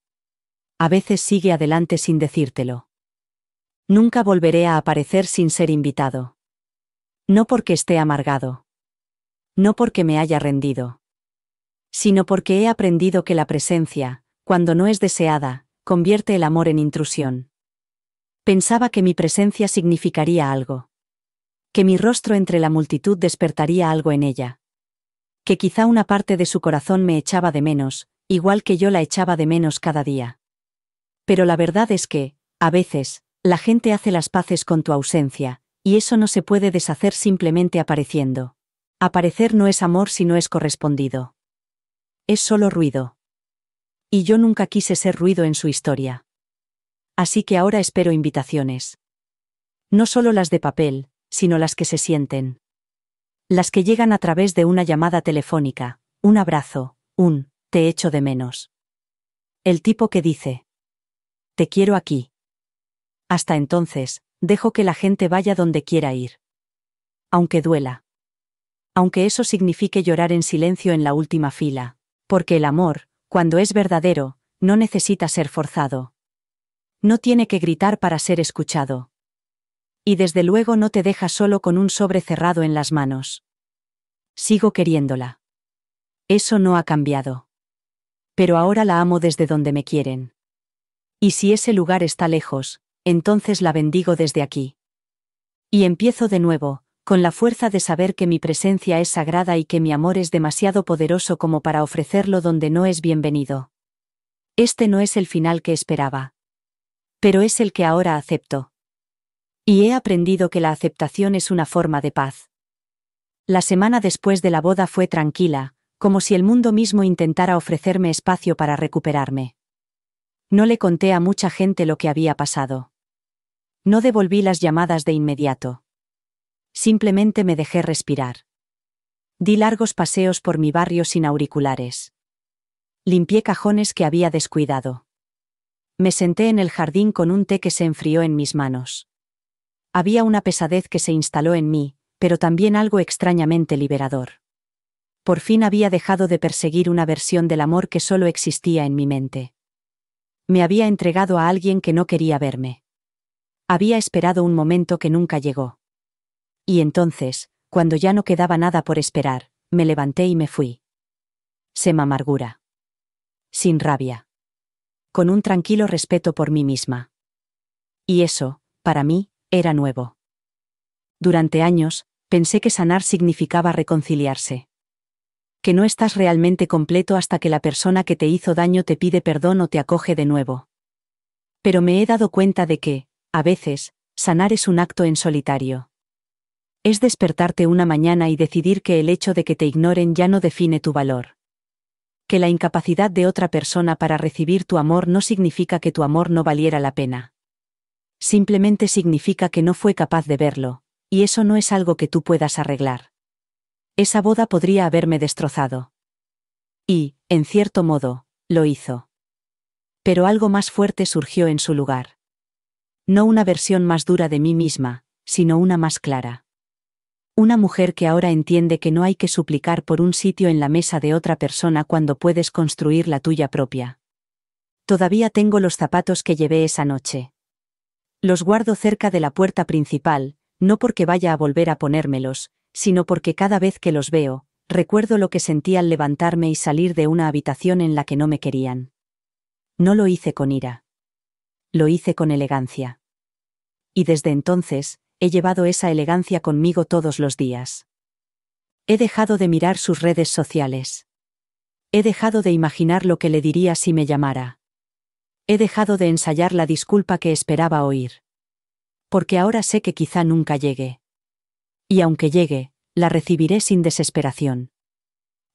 A veces sigue adelante sin decírtelo. Nunca volveré a aparecer sin ser invitado. No porque esté amargado. No porque me haya rendido. Sino porque he aprendido que la presencia, cuando no es deseada, convierte el amor en intrusión. Pensaba que mi presencia significaría algo. Que mi rostro entre la multitud despertaría algo en ella. Que quizá una parte de su corazón me echaba de menos, igual que yo la echaba de menos cada día. Pero la verdad es que, a veces, la gente hace las paces con tu ausencia, y eso no se puede deshacer simplemente apareciendo. Aparecer no es amor si no es correspondido. Es solo ruido. Y yo nunca quise ser ruido en su historia. Así que ahora espero invitaciones. No solo las de papel, sino las que se sienten. Las que llegan a través de una llamada telefónica, un abrazo, un «te echo de menos». El tipo que dice «te quiero aquí». Hasta entonces, dejo que la gente vaya donde quiera ir. Aunque duela. Aunque eso signifique llorar en silencio en la última fila. Porque el amor, cuando es verdadero, no necesita ser forzado. No tiene que gritar para ser escuchado. Y desde luego no te deja solo con un sobre cerrado en las manos. Sigo queriéndola. Eso no ha cambiado. Pero ahora la amo desde donde me quieren. Y si ese lugar está lejos, entonces la bendigo desde aquí. Y empiezo de nuevo, con la fuerza de saber que mi presencia es sagrada y que mi amor es demasiado poderoso como para ofrecerlo donde no es bienvenido. Este no es el final que esperaba. Pero es el que ahora acepto. Y he aprendido que la aceptación es una forma de paz. La semana después de la boda fue tranquila, como si el mundo mismo intentara ofrecerme espacio para recuperarme. No le conté a mucha gente lo que había pasado. No devolví las llamadas de inmediato. Simplemente me dejé respirar. Di largos paseos por mi barrio sin auriculares. Limpié cajones que había descuidado. Me senté en el jardín con un té que se enfrió en mis manos. Había una pesadez que se instaló en mí, pero también algo extrañamente liberador. Por fin había dejado de perseguir una versión del amor que solo existía en mi mente. Me había entregado a alguien que no quería verme. Había esperado un momento que nunca llegó. Y entonces, cuando ya no quedaba nada por esperar, me levanté y me fui. Sin amargura. Sin rabia. Con un tranquilo respeto por mí misma. Y eso, para mí, era nuevo. Durante años, pensé que sanar significaba reconciliarse. Que no estás realmente completo hasta que la persona que te hizo daño te pide perdón o te acoge de nuevo. Pero me he dado cuenta de que, a veces, sanar es un acto en solitario. Es despertarte una mañana y decidir que el hecho de que te ignoren ya no define tu valor. Que la incapacidad de otra persona para recibir tu amor no significa que tu amor no valiera la pena. Simplemente significa que no fue capaz de verlo, y eso no es algo que tú puedas arreglar. Esa boda podría haberme destrozado. Y, en cierto modo, lo hizo. Pero algo más fuerte surgió en su lugar. No una versión más dura de mí misma, sino una más clara. Una mujer que ahora entiende que no hay que suplicar por un sitio en la mesa de otra persona cuando puedes construir la tuya propia. Todavía tengo los zapatos que llevé esa noche. Los guardo cerca de la puerta principal, no porque vaya a volver a ponérmelos, sino porque cada vez que los veo, recuerdo lo que sentí al levantarme y salir de una habitación en la que no me querían. No lo hice con ira. Lo hice con elegancia. Y desde entonces, he llevado esa elegancia conmigo todos los días. He dejado de mirar sus redes sociales. He dejado de imaginar lo que le diría si me llamara. He dejado de ensayar la disculpa que esperaba oír. Porque ahora sé que quizá nunca llegue. Y aunque llegue, la recibiré sin desesperación.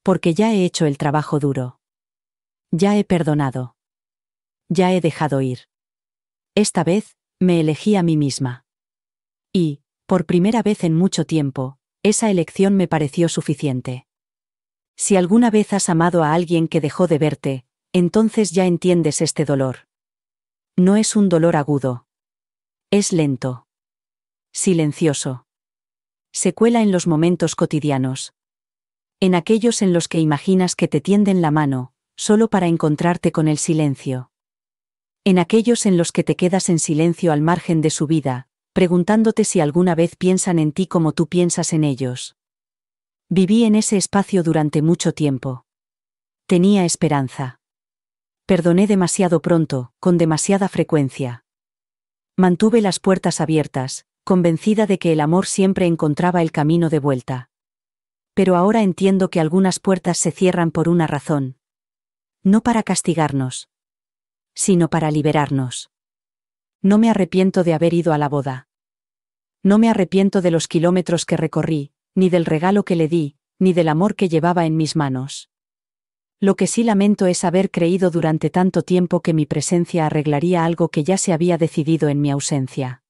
Porque ya he hecho el trabajo duro. Ya he perdonado. Ya he dejado ir. Esta vez, me elegí a mí misma. Y, por primera vez en mucho tiempo, esa elección me pareció suficiente. Si alguna vez has amado a alguien que dejó de verte, entonces ya entiendes este dolor. No es un dolor agudo. Es lento. Silencioso. Se cuela en los momentos cotidianos. En aquellos en los que imaginas que te tienden la mano, solo para encontrarte con el silencio. En aquellos en los que te quedas en silencio al margen de su vida, preguntándote si alguna vez piensan en ti como tú piensas en ellos. Viví en ese espacio durante mucho tiempo. Tenía esperanza. Perdoné demasiado pronto, con demasiada frecuencia. Mantuve las puertas abiertas, convencida de que el amor siempre encontraba el camino de vuelta. Pero ahora entiendo que algunas puertas se cierran por una razón. No para castigarnos, sino para liberarnos. No me arrepiento de haber ido a la boda. No me arrepiento de los kilómetros que recorrí, ni del regalo que le di, ni del amor que llevaba en mis manos. Lo que sí lamento es haber creído durante tanto tiempo que mi presencia arreglaría algo que ya se había decidido en mi ausencia.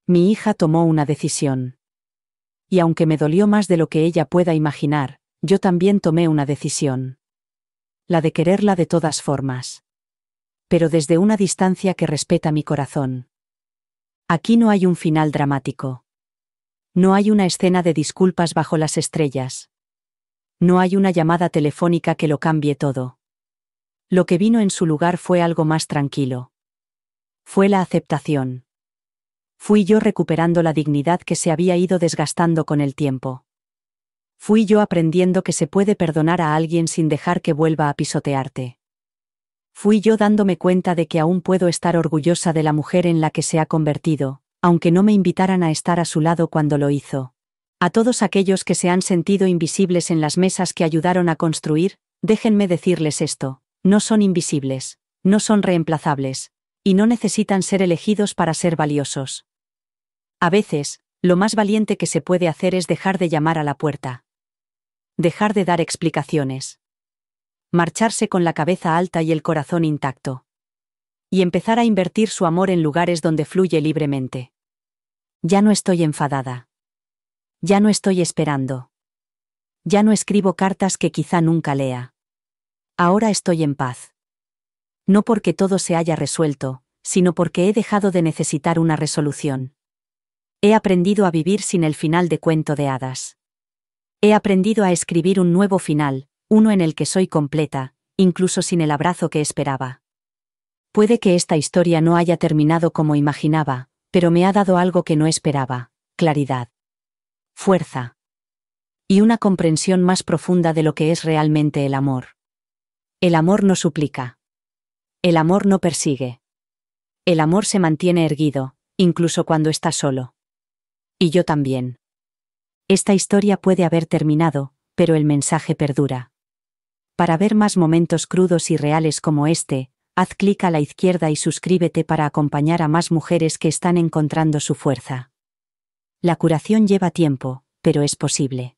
Mi hija tomó una decisión. Y aunque me dolió más de lo que ella pueda imaginar, yo también tomé una decisión. La de quererla de todas formas. Pero desde una distancia que respeta mi corazón. Aquí no hay un final dramático. No hay una escena de disculpas bajo las estrellas. No hay una llamada telefónica que lo cambie todo. Lo que vino en su lugar fue algo más tranquilo. Fue la aceptación. Fui yo recuperando la dignidad que se había ido desgastando con el tiempo. Fui yo aprendiendo que se puede perdonar a alguien sin dejar que vuelva a pisotearte. Fui yo dándome cuenta de que aún puedo estar orgullosa de la mujer en la que se ha convertido, aunque no me invitaran a estar a su lado cuando lo hizo. A todos aquellos que se han sentido invisibles en las mesas que ayudaron a construir, déjenme decirles esto: no son invisibles, no son reemplazables, y no necesitan ser elegidos para ser valiosos. A veces, lo más valiente que se puede hacer es dejar de llamar a la puerta. Dejar de dar explicaciones. Marcharse con la cabeza alta y el corazón intacto. Y empezar a invertir su amor en lugares donde fluye libremente. Ya no estoy enfadada. Ya no estoy esperando. Ya no escribo cartas que quizá nunca lea. Ahora estoy en paz. No porque todo se haya resuelto, sino porque he dejado de necesitar una resolución. He aprendido a vivir sin el final de cuento de hadas. He aprendido a escribir un nuevo final, uno en el que soy completa, incluso sin el abrazo que esperaba. Puede que esta historia no haya terminado como imaginaba, pero me ha dado algo que no esperaba: claridad, fuerza y una comprensión más profunda de lo que es realmente el amor. El amor no suplica. El amor no persigue. El amor se mantiene erguido, incluso cuando está solo. Y yo también. Esta historia puede haber terminado, pero el mensaje perdura. Para ver más momentos crudos y reales como este, haz clic a la izquierda y suscríbete para acompañar a más mujeres que están encontrando su fuerza. La curación lleva tiempo, pero es posible.